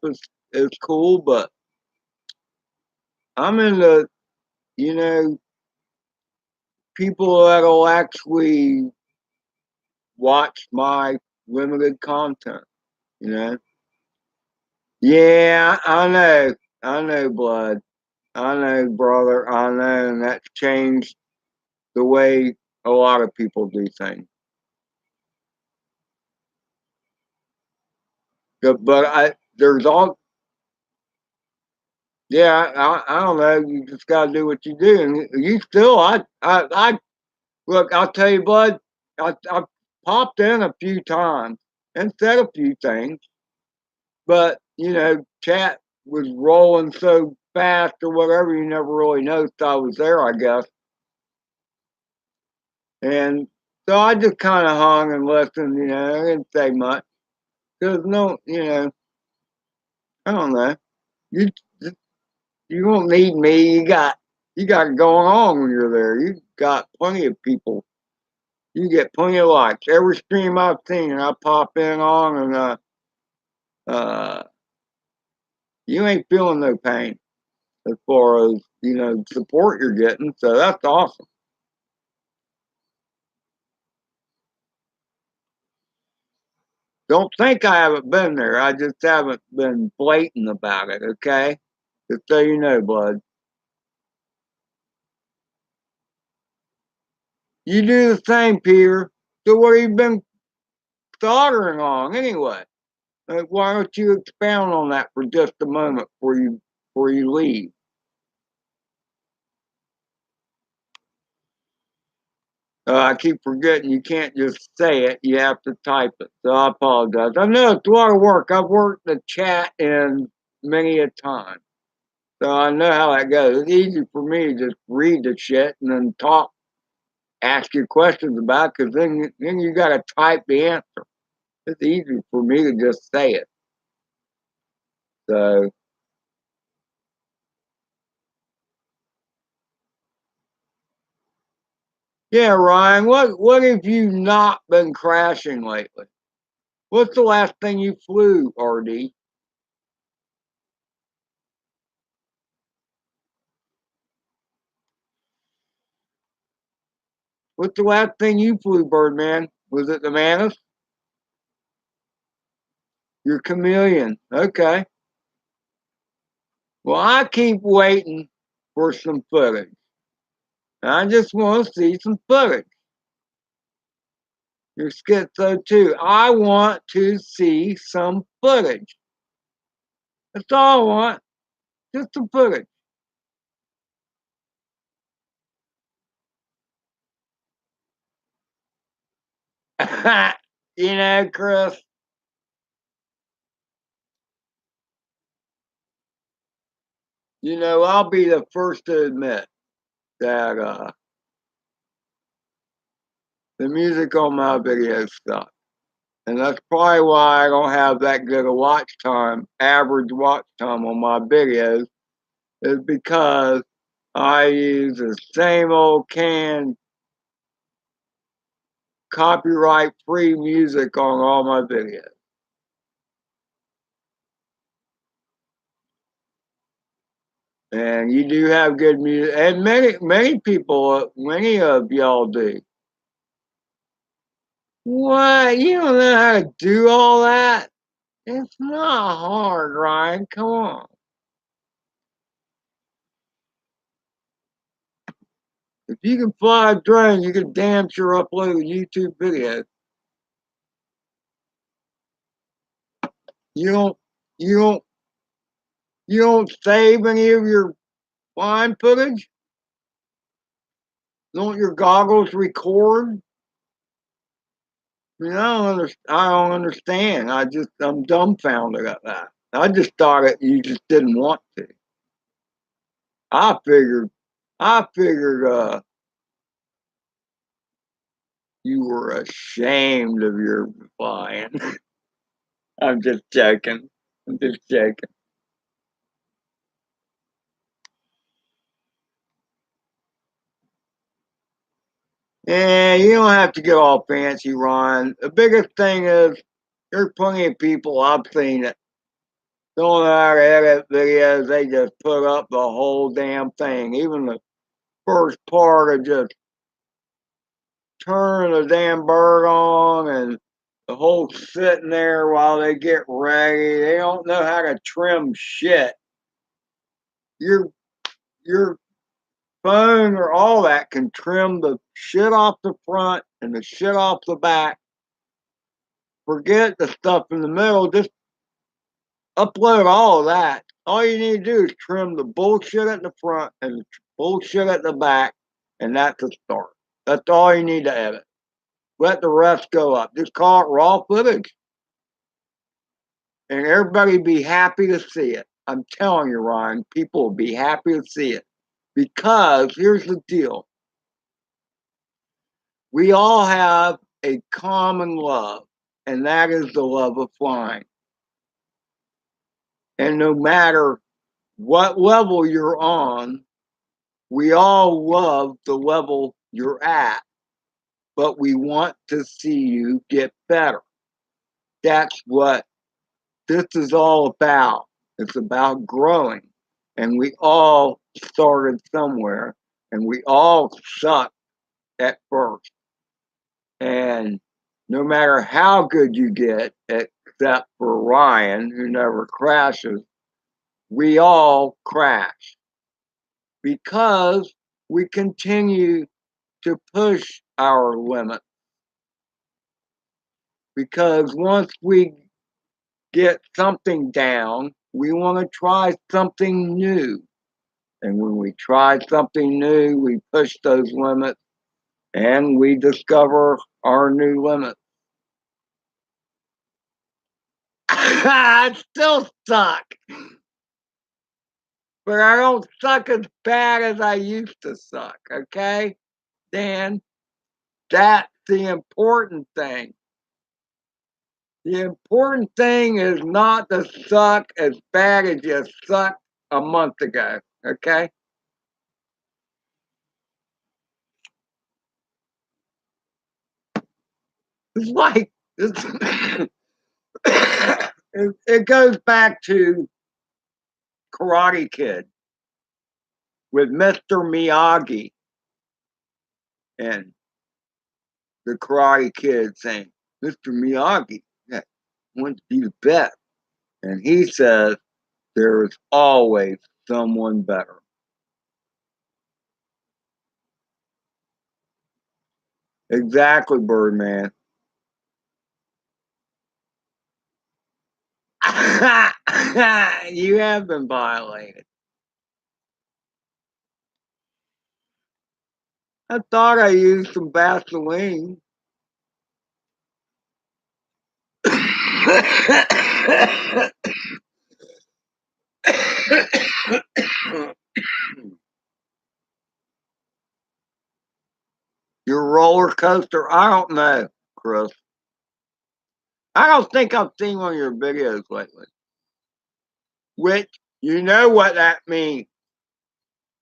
is cool, but I'm into, you know, people that'll actually watch my limited content, you know? Yeah, I know, blood. I know, brother. I know, and that's changed the way a lot of people do things. But there's all, yeah, I don't know. You just got to do what you do, and you still, look. I'll tell you, bud. I popped in a few times and said a few things, but chat was rolling so fast or whatever. You never really noticed I was there, I guess. And so I just kind of hung and listened. I didn't say much. There's no, I don't know. You you don't need me. You got it going on when you're there. You got plenty of people. You get plenty of likes. Every stream I've seen, and I pop in on, and uh, you ain't feeling no pain as far as support you're getting. So that's awesome. Don't think I haven't been there. I just haven't been blatant about it. Okay, just so you know, bud. You do the same, Peter. So what have you been soldering on anyway? Why don't you expound on that for just a moment before you leave? I keep forgetting you can't just say it; you have to type it. So I apologize. I know it's a lot of work. I've worked the chat in many a time, so I know how that goes. It's easy for me to just read the shit and then talk, ask you questions about, because then you got to type the answer. It's easy for me to just say it. So yeah, Ryan, what have you not been crashing lately? What's the last thing you flew, RD? What's the last thing you flew, Birdman? Was it the Manus? You're a chameleon. Okay. Well, I keep waiting for some footage. I just want to see some footage. You're schizo too. I want to see some footage. That's all I want. Just some footage. Chris, I'll be the first to admit that the music on my videos sucks. And that's probably why I don't have that good a watch time, average watch time on my videos, is because I use the same old canned copyright free music on all my videos. And you do have good music, and many people, many of y'all do. What? You don't know how to do all that? It's not hard, Ryan. Come on. If you can fly a drone, you can damn sure upload a YouTube video. You don't, you don't, you don't save any of your flying footage. Don't your goggles record? I don't understand. I'm dumbfounded at that. I just thought you just didn't want to. I figured, I figured, you were ashamed of your flying. I'm just joking. I'm just joking. And you don't have to get all fancy, Ron. The biggest thing is there's plenty of people I've seen that don't know how to edit videos. They just put up the whole damn thing. Even the first part of just turning the damn bird on and the whole sitting there while they get ready. They don't know how to trim shit. Your your phone or all that can trim the shit off the front and the shit off the back. Forget the stuff in the middle. Just upload all of that. All you need to do is trim the bullshit at the front and the bullshit at the back, and that's a start. That's all you need to edit. Let the rest go up. Just call it raw footage, and everybody be happy to see it. I'm telling you, Ryan, people will be happy to see it. Because here's the deal. We all have a common love, and that is the love of flying. And no matter what level you're on, we all love the level you're at, but we want to see you get better. That's what this is all about. It's about growing. And we all started somewhere, and we all suck at first. And no matter how good you get, except for Ryan, who never crashes, we all crash because we continue to push our limit. Because once we get something down, we want to try something new. And when we try something new, we push those limits and we discover our new limits. I still suck, but I don't suck as bad as I used to suck, okay? Dan, that's the important thing. The important thing is not to suck as bad as you sucked a month ago, okay? It's like, it goes back to Karate Kid with Mr. Miyagi and the Karate Kid saying, Mr. Miyagi, yeah, wants to be the best. And he says there is always someone better. Exactly, Birdman. You have been violated. I thought I used some Vaseline. Your roller coaster? I don't know, Chris. I don't think I've seen one of your videos lately. Which, you know what that means,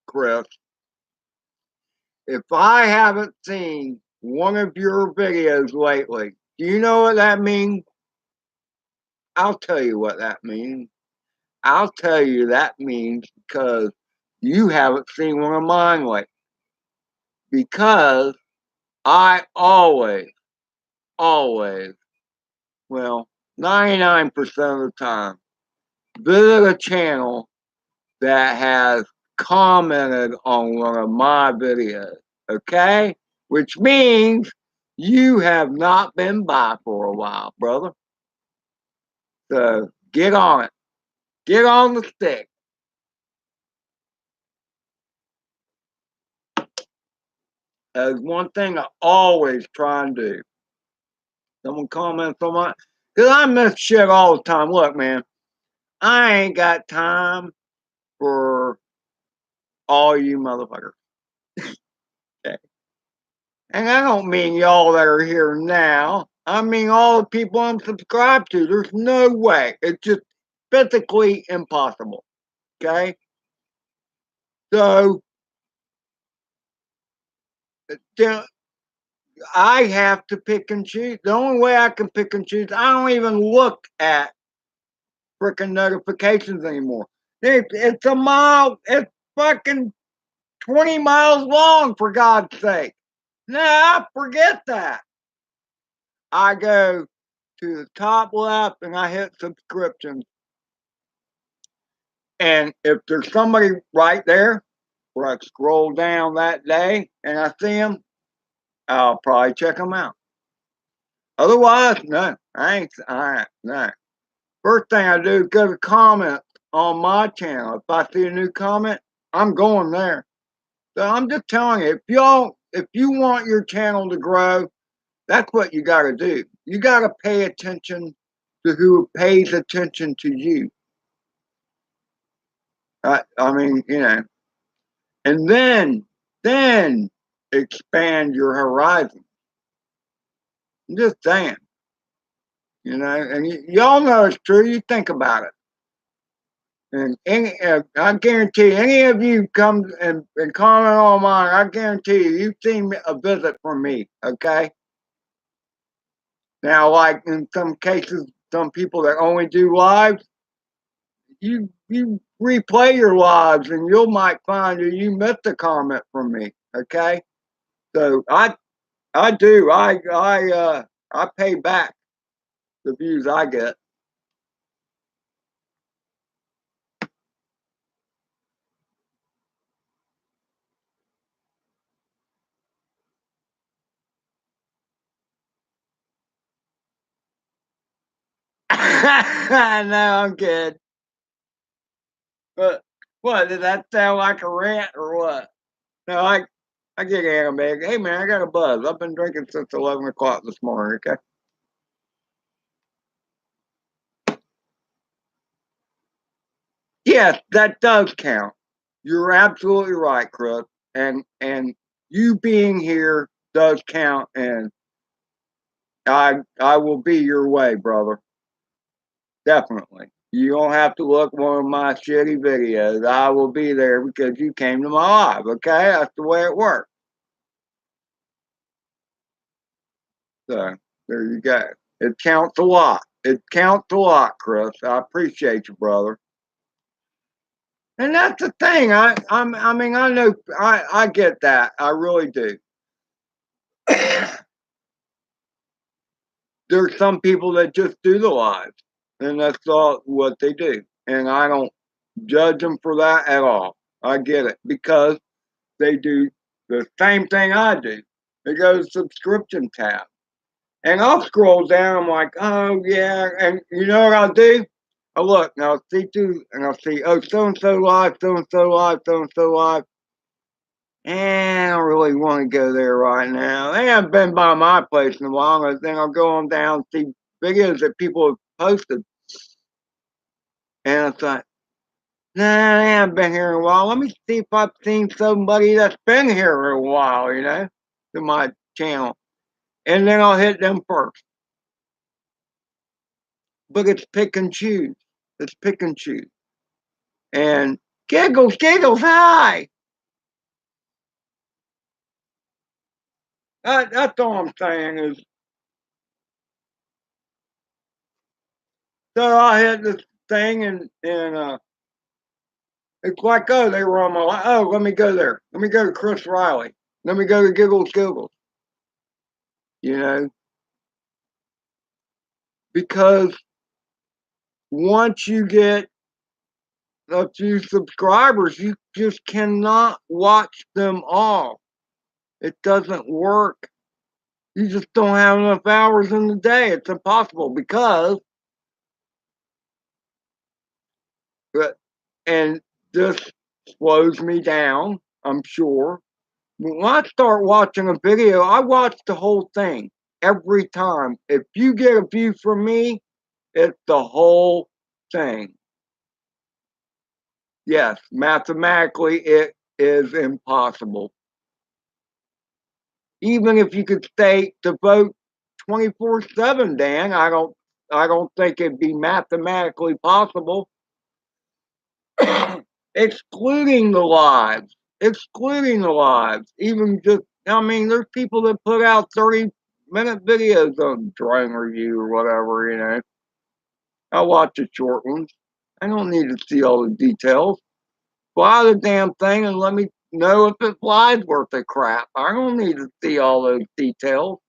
Chris. If I haven't seen one of your videos lately, do you know what that means? I'll tell you what that means. I'll tell you that means because you haven't seen one of mine lately. Because I always, well, 99% of the time, visit a channel that has commented on one of my videos, okay? Which means you have not been by for a while, brother. So get on it. Get on the stick. That's one thing I always try and do. Someone comments on my, because I miss shit all the time. Look, man, I ain't got time for all you motherfuckers. Okay. And I don't mean y'all that are here now. I mean all the people I'm subscribed to. There's no way. It's just physically impossible. Okay? So I have to pick and choose. The only way I can pick and choose, I don't even look at freaking notifications anymore. It's a mile, it's fucking 20 miles long, for God's sake. Nah, forget that. I go to the top left and I hit subscriptions. And if there's somebody right there where I scroll down that day and I see them, I'll probably check them out. Otherwise, no, no. First thing I do is go to comments on my channel. If I see a new comment, I'm going there. So I'm just telling you, if you want your channel to grow, that's what you got to do. You got to pay attention to who pays attention to you. I mean, and then expand your horizon. I'm just saying, and y'all know it's true. You think about it. And I guarantee any of you come and comment on mine, I guarantee you've seen a visit from me, okay? Now, like in some cases, some people that only do lives, you replay your lives and you might find that you missed a comment from me, okay? So I do. I pay back the views I get. No, I'm good. But what did that sound like a rant or what? No, I get animated. Hey man, I got a buzz. I've been drinking since 11 o'clock this morning. Okay. Yes, that does count. You're absolutely right, Chris. And you being here does count, and I will be your way, brother. Definitely. You don't have to look one of my shitty videos. I will be there because you came to my live. Okay, that's the way it works. So there you go. It counts a lot. It counts a lot, Chris. I appreciate you, brother. And that's the thing. I mean, I know. I get that. I really do. There's some people that just do the lives. and that's all what they do. And I don't judge them for that at all. I get it because they do the same thing I do. They go to the subscription tab. And I'll scroll down. I'm like, oh, yeah. And you know what I'll do? I look, and I'll see through, and I'll see, oh, so-and-so live, so-and-so live, so-and-so live. And I don't really want to go there right now. They haven't been by my place in a while. And then I'll go on down and see videos that people have posted. And I thought, nah, they haven't been here in a while. Let me see if I've seen somebody that's been here a while, to my channel. And then I'll hit them first. But it's pick and choose. It's pick and choose. And giggles, giggles, hi! That's all I'm saying is, so I hit this thing and it's like, oh, they were on my line. Oh, let me go there. Let me go to Chris Riley. Let me go to Giggles Giggles. Because once you get a few subscribers, you just cannot watch them all. It doesn't work. You just don't have enough hours in the day. It's impossible because, and this slows me down, I'm sure. When I start watching a video, I watch the whole thing every time. If you get a view from me, it's the whole thing. Yes, mathematically, it is impossible. Even if you could stay to vote 24/7, Dan, I don't think it'd be mathematically possible. Excluding the lives, even just, I mean, there's people that put out 30-minute videos on drone review or whatever. I watch the short ones. I don't need to see all the details. Fly the damn thing and let me know if it flies worth a crap. I don't need to see all those details.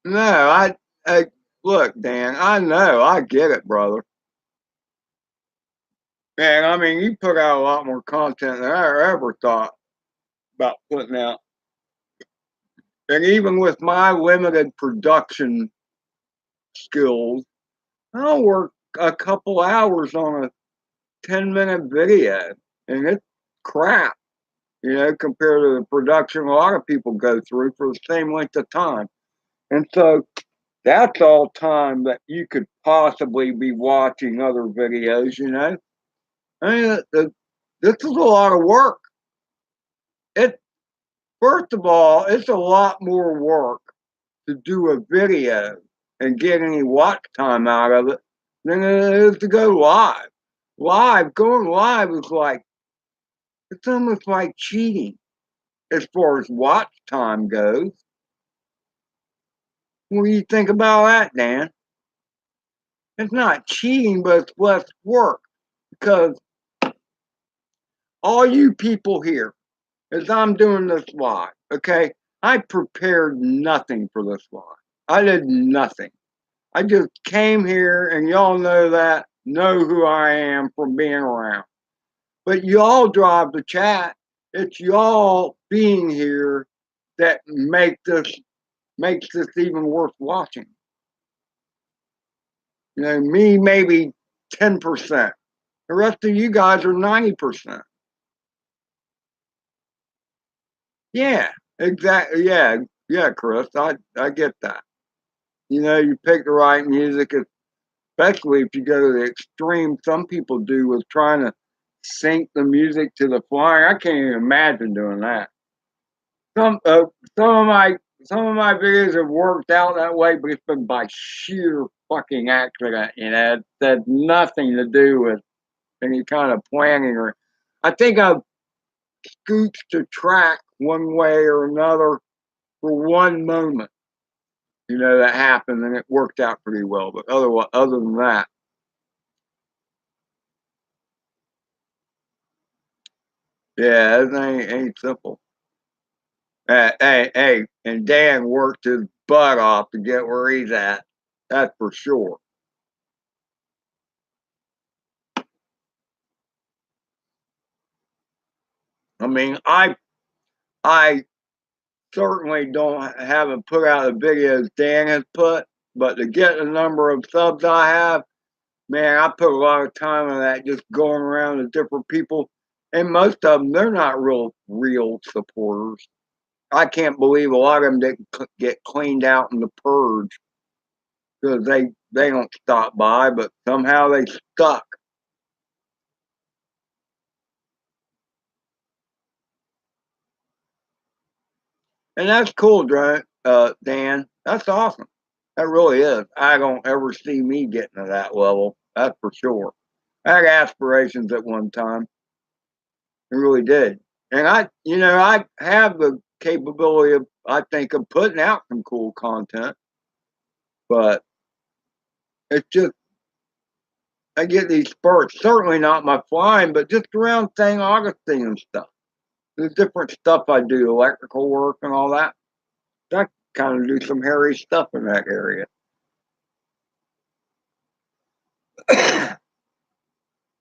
No, I look, Dan, I know, I get it, brother. Man, I mean, you put out a lot more content than I ever thought about putting out. And even with my limited production skills, I'll work a couple hours on a 10-minute video, and it's crap, compared to the production a lot of people go through for the same length of time. And so that's all time that you could possibly be watching other videos. I mean, this is a lot of work. It First of all, it's a lot more work to do a video and get any watch time out of it than it is to go live. Going live is like, it's almost like cheating as far as watch time goes. What do you think about that, Dan? It's not cheating, but it's less work because all you people here, as I'm doing this live, okay, I prepared nothing for this live. I did nothing. I just came here, and y'all know who I am from being around. But y'all drive the chat. It's y'all being here that makes this even worth watching. Me maybe 10%. The rest of you guys are 90%. Yeah, exactly. Yeah, Chris. I get that. You pick the right music, especially if you go to the extreme. Some people do with trying to sync the music to the flying. I can't even imagine doing that. Some uh, some of my videos have worked out that way, but it's been by sheer fucking accident. It had nothing to do with any kind of planning or. I think I've scooched the track one way or another for one moment. That happened and it worked out pretty well. But other than that, Yeah, it ain't simple. Hey, and Dan worked his butt off to get where he's at. That's for sure. I mean, I certainly haven't put out the videos Dan has put, but to get the number of subs I have, man, I put a lot of time on that, just going around to different people, and most of them they're not real supporters. I can't believe a lot of them didn't get cleaned out in the purge because they don't stop by, but somehow they stuck. And that's cool, Dan. That's awesome. That really is. I don't ever see me getting to that level. That's for sure. I had aspirations at one time. I really did. And I have the capability of, I think, of putting out some cool content. But it's just, I get these spurts. Certainly not my flying, but just around St. Augustine and stuff. There's different stuff I do, electrical work and all that. I kind of do some hairy stuff in that area.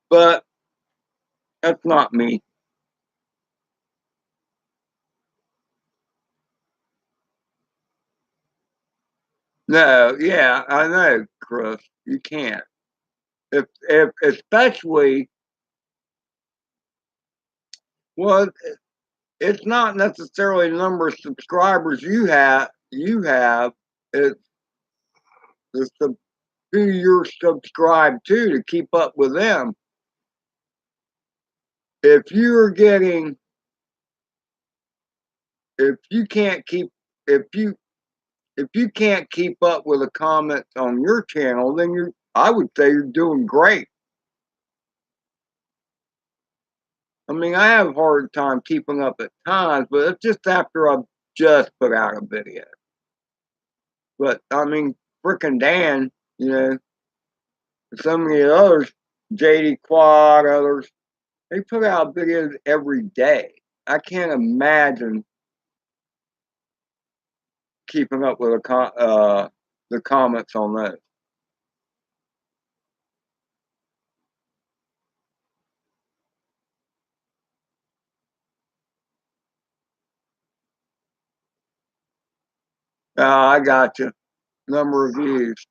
But that's not me. No, yeah, I know, Chris. You can't. If especially, well, it's not necessarily the number of subscribers you have. It's the who you're subscribed to keep up with them. If you're getting, if you can't keep, if you if you can't keep up with the comments on your channel, then I would say you're doing great. I mean, I have a hard time keeping up at times, but it's just after I've just put out a video. But I mean, frickin' Dan, you know, some of the others, JD Quad, others, they put out videos every day. I can't imagine keeping up with the comments on those. I got you. Number of views,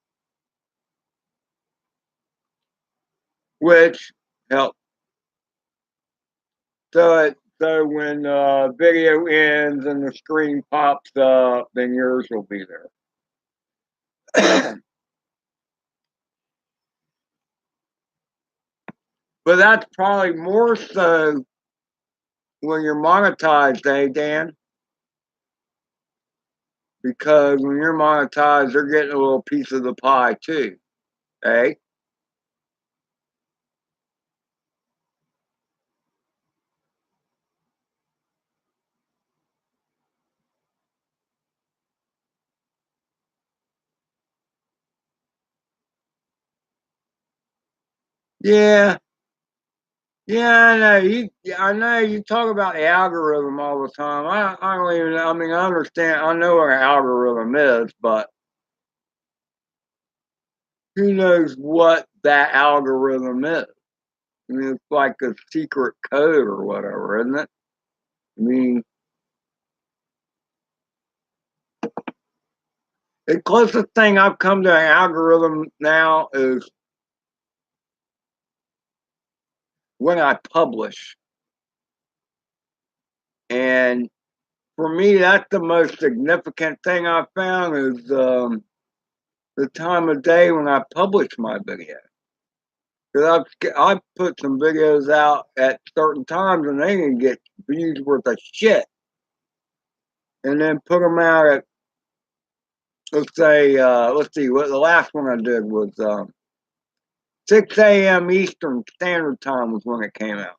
which help. So when video ends and the screen pops up, then yours will be there. But that's probably more so when you're monetized, eh, Dan? Because when you're monetized, they're getting a little piece of the pie too, eh? Yeah, yeah, I know. I know you talk about the algorithm all the time. I don't even. I mean, I understand. I know what an algorithm is, but who knows what that algorithm is? I mean, it's like a secret code or whatever, isn't it? I mean, the closest thing I've come to an algorithm now is when I publish. And for me, that's the most significant thing I found is the time of day when I publish my video. Because I've put some videos out at certain times and they can get views worth of shit. And then put them out at, let's say, let's see, what the last one I did was 6 a.m. Eastern Standard Time was when it came out.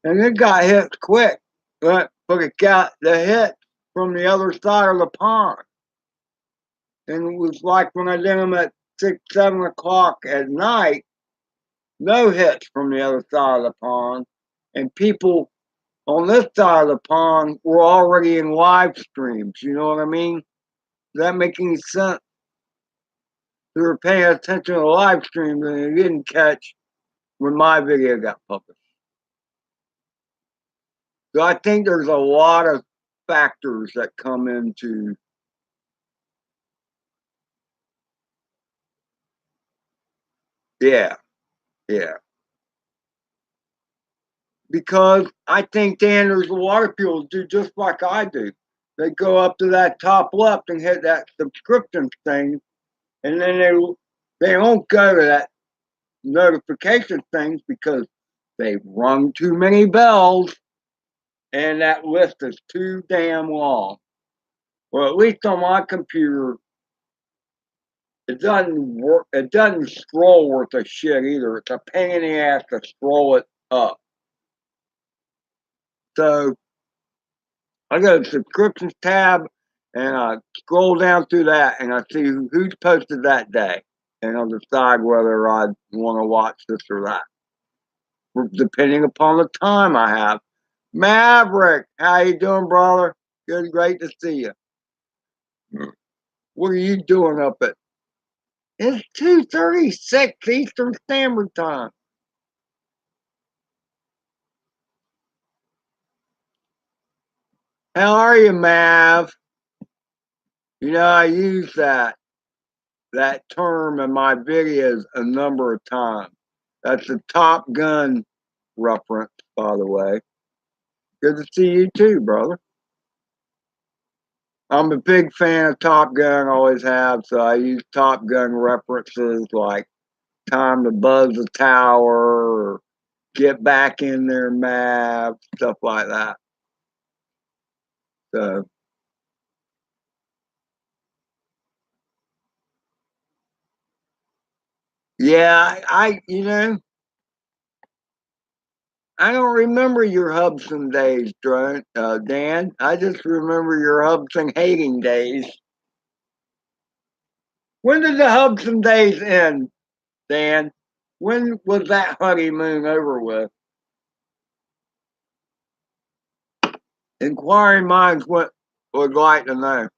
And it got hits quick, but it got the hit from the other side of the pond. And it was like when I did them at 6, 7 o'clock at night, no hits from the other side of the pond. And people On this side of the pond, we're already in live streams. You know what I mean? Does that make any sense? You were paying attention to the live stream and you didn't catch when my video got published. So I think there's a lot of factors that come into yeah. Because I think, Dan, there's a lot of people do just like I do. They go up to that top left and hit that subscription thing, and then they don't go to that notification things because they've rung too many bells, and that list is too damn long. Well, at least on my computer, it doesn't work. It doesn't scroll worth a shit either. It's a pain in the ass to scroll it up. So I go to the subscriptions tab and I scroll down through that and I see who's posted that day. And I'll decide whether I want to watch this or that, depending upon the time I have. Maverick, how you doing, brother? Good, great to see you. What are you doing up at? It's 2:36 Eastern Standard Time. How are you, Mav? You know, I use that term in my videos a number of times. That's a Top Gun reference, by the way. Good to see you too, brother. I'm a big fan of Top Gun, always have, so I use Top Gun references like time to buzz the tower or get back in there, Mav, stuff like that. So yeah, I you know, I don't remember your Hubson days, Dan. I just remember your Hubson hating days. When did the Hubson days end, Dan? When was that honeymoon over with? Inquiring minds would like to know.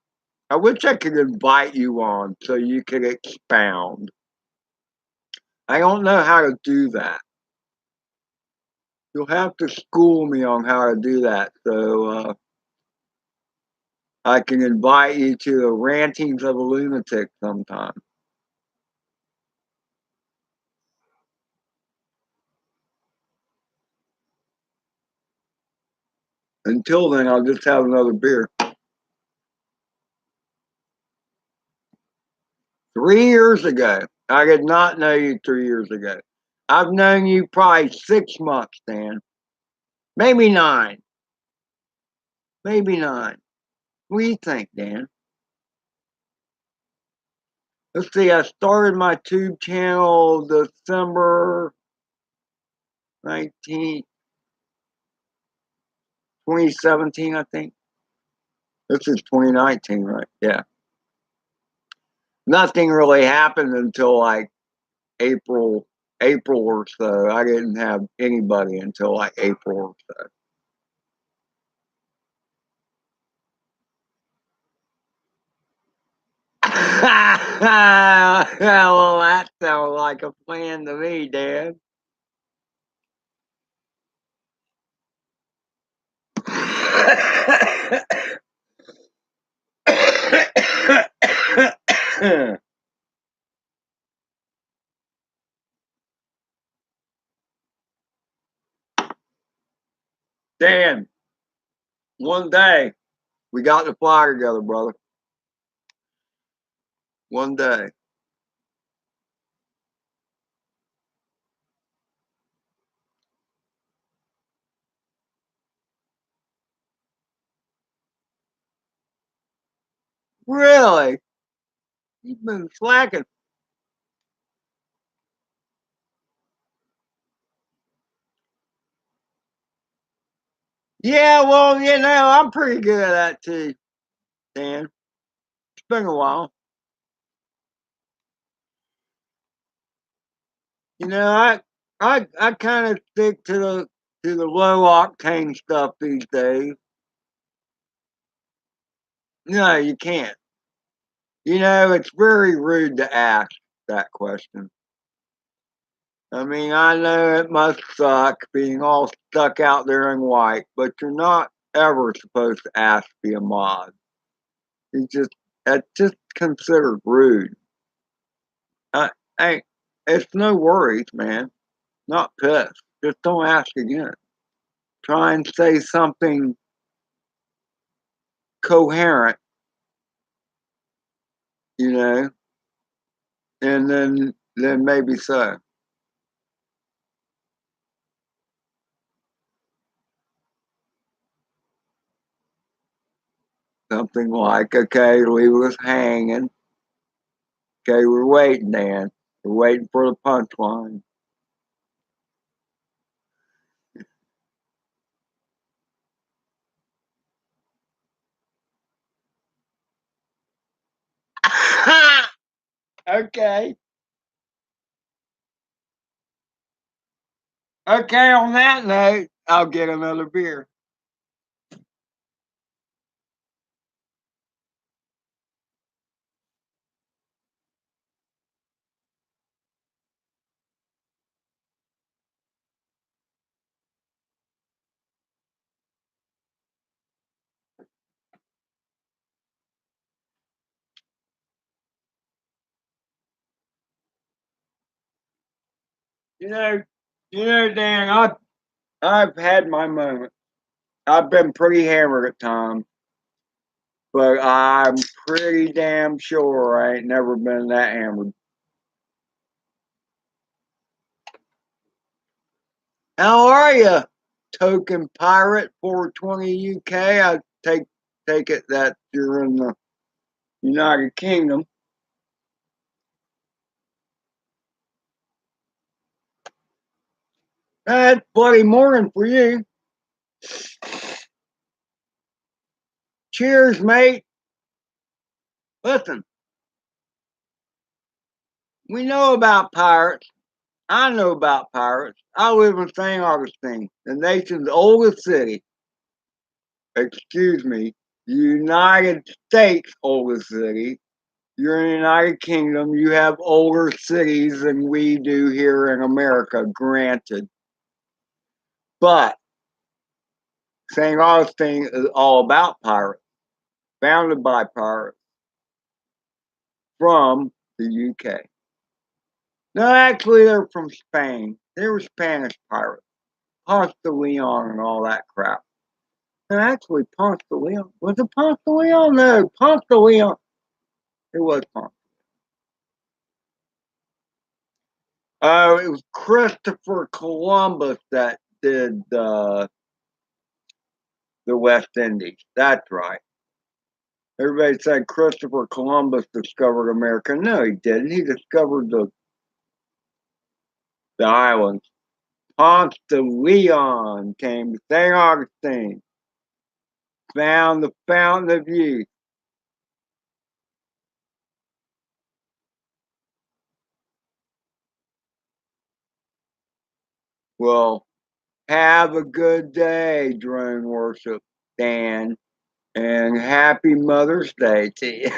I wish I could invite you on so you could expound. I don't know how to do that. You'll have to school me on how to do that so I can invite you to the rantings of a lunatic sometime. Until then, I'll just have another beer. 3 years ago, I did not know you 3 years ago. I've known you probably 6 months, Dan. Maybe 9. Maybe 9. What do you think, Dan? Let's see, I started my tube channel December 19th, 2017, I think. This is 2019, right? Yeah. Nothing really happened until like April or so. I didn't have anybody until like April or so. Well, that sounds like a plan to me, Dan. Dan, one day we got to fly together, brother. One day. Really? You've been slacking. Yeah, well, I'm pretty good at that too, Dan. It's been a while. You know, I kind of stick to to the low octane stuff these days. No, you can't. You know, it's very rude to ask that question. I mean, I know it must suck being all stuck out there in white, but you're not ever supposed to ask to be a mod. It's just considered rude. Hey, it's no worries, man. Not pissed. Just don't ask again. Try and say something coherent, you know, and then maybe so. Something like, okay, leave us hanging. Okay, we're waiting, Dan. We're waiting for the punchline. Okay. Okay, on that note, I'll get another beer. You know, Dan, I've had my moment. I've been pretty hammered at times, but I'm pretty damn sure I ain't never been that hammered. How are you, token pirate 420 UK? I take it that you're in the United Kingdom. That's bloody morning for you. Cheers, mate. Listen, we know about pirates. I know about pirates. I live in St. Augustine, the nation's oldest city. Excuse me, United States oldest city. You're in the United Kingdom. You have older cities than we do here in America, granted. But St. Augustine is all about pirates, founded by pirates from the UK. No, actually, they're from Spain. They were Spanish pirates. Ponce de Leon and all that crap. No, actually, Ponce de Leon. Was it Ponce de Leon? No, Ponce de Leon. It was Ponce. Oh, it was Christopher Columbus that did the West Indies. That's right. Everybody said Christopher Columbus discovered America. No, he didn't. He discovered the islands. Ponce de Leon came to St. Augustine, found the fountain of youth. Well, have a good day, drone worship, Dan, and happy Mother's Day to you.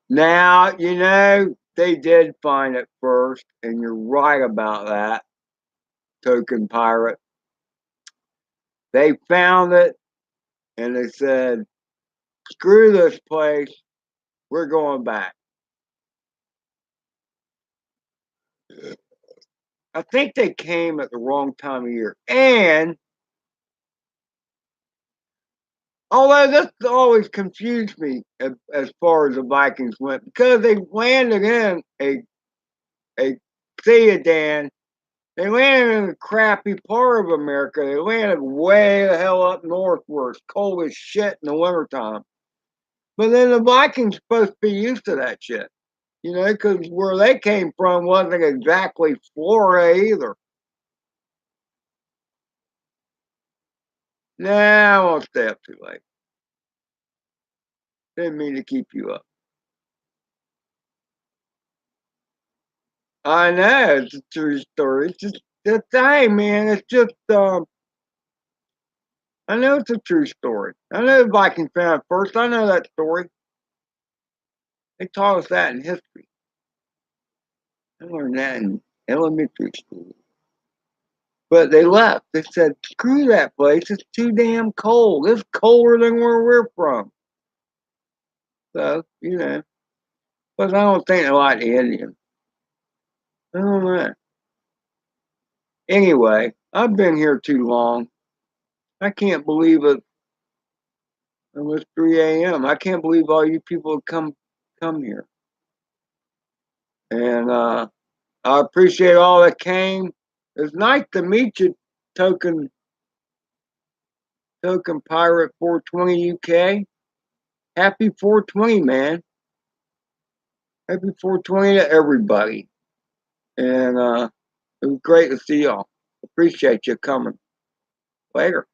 Now, they did find it first, and you're right about that, token pirate. They found it, and they said, screw this place, we're going back. I think they came at the wrong time of year. And although this always confused me as far as the Vikings went, because they landed in a see you, Dan. They landed in a crappy part of America. They landed way the hell up north where it's cold as shit in the wintertime. But then the Vikings supposed to be used to that shit. Because where they came from wasn't exactly Florida either. Nah, I won't stay up too late. Didn't mean to keep you up. I know it's a true story. It's hey man, it's just I know it's a true story. I know the Viking found first. I know that story. They taught us that in history. I learned that in elementary school. But they left. They said, screw that place. It's too damn cold. It's colder than where we're from. So, you know. But I don't think they like the Indians. I don't know. Anyway, I've been here too long. I can't believe it. It was 3 a.m. I can't believe all you people have come here. And I appreciate all that came. It's nice to meet you, token pirate 420 UK. Happy 420, man. Happy 420 to everybody. And it was great to see y'all. Appreciate you coming. Later.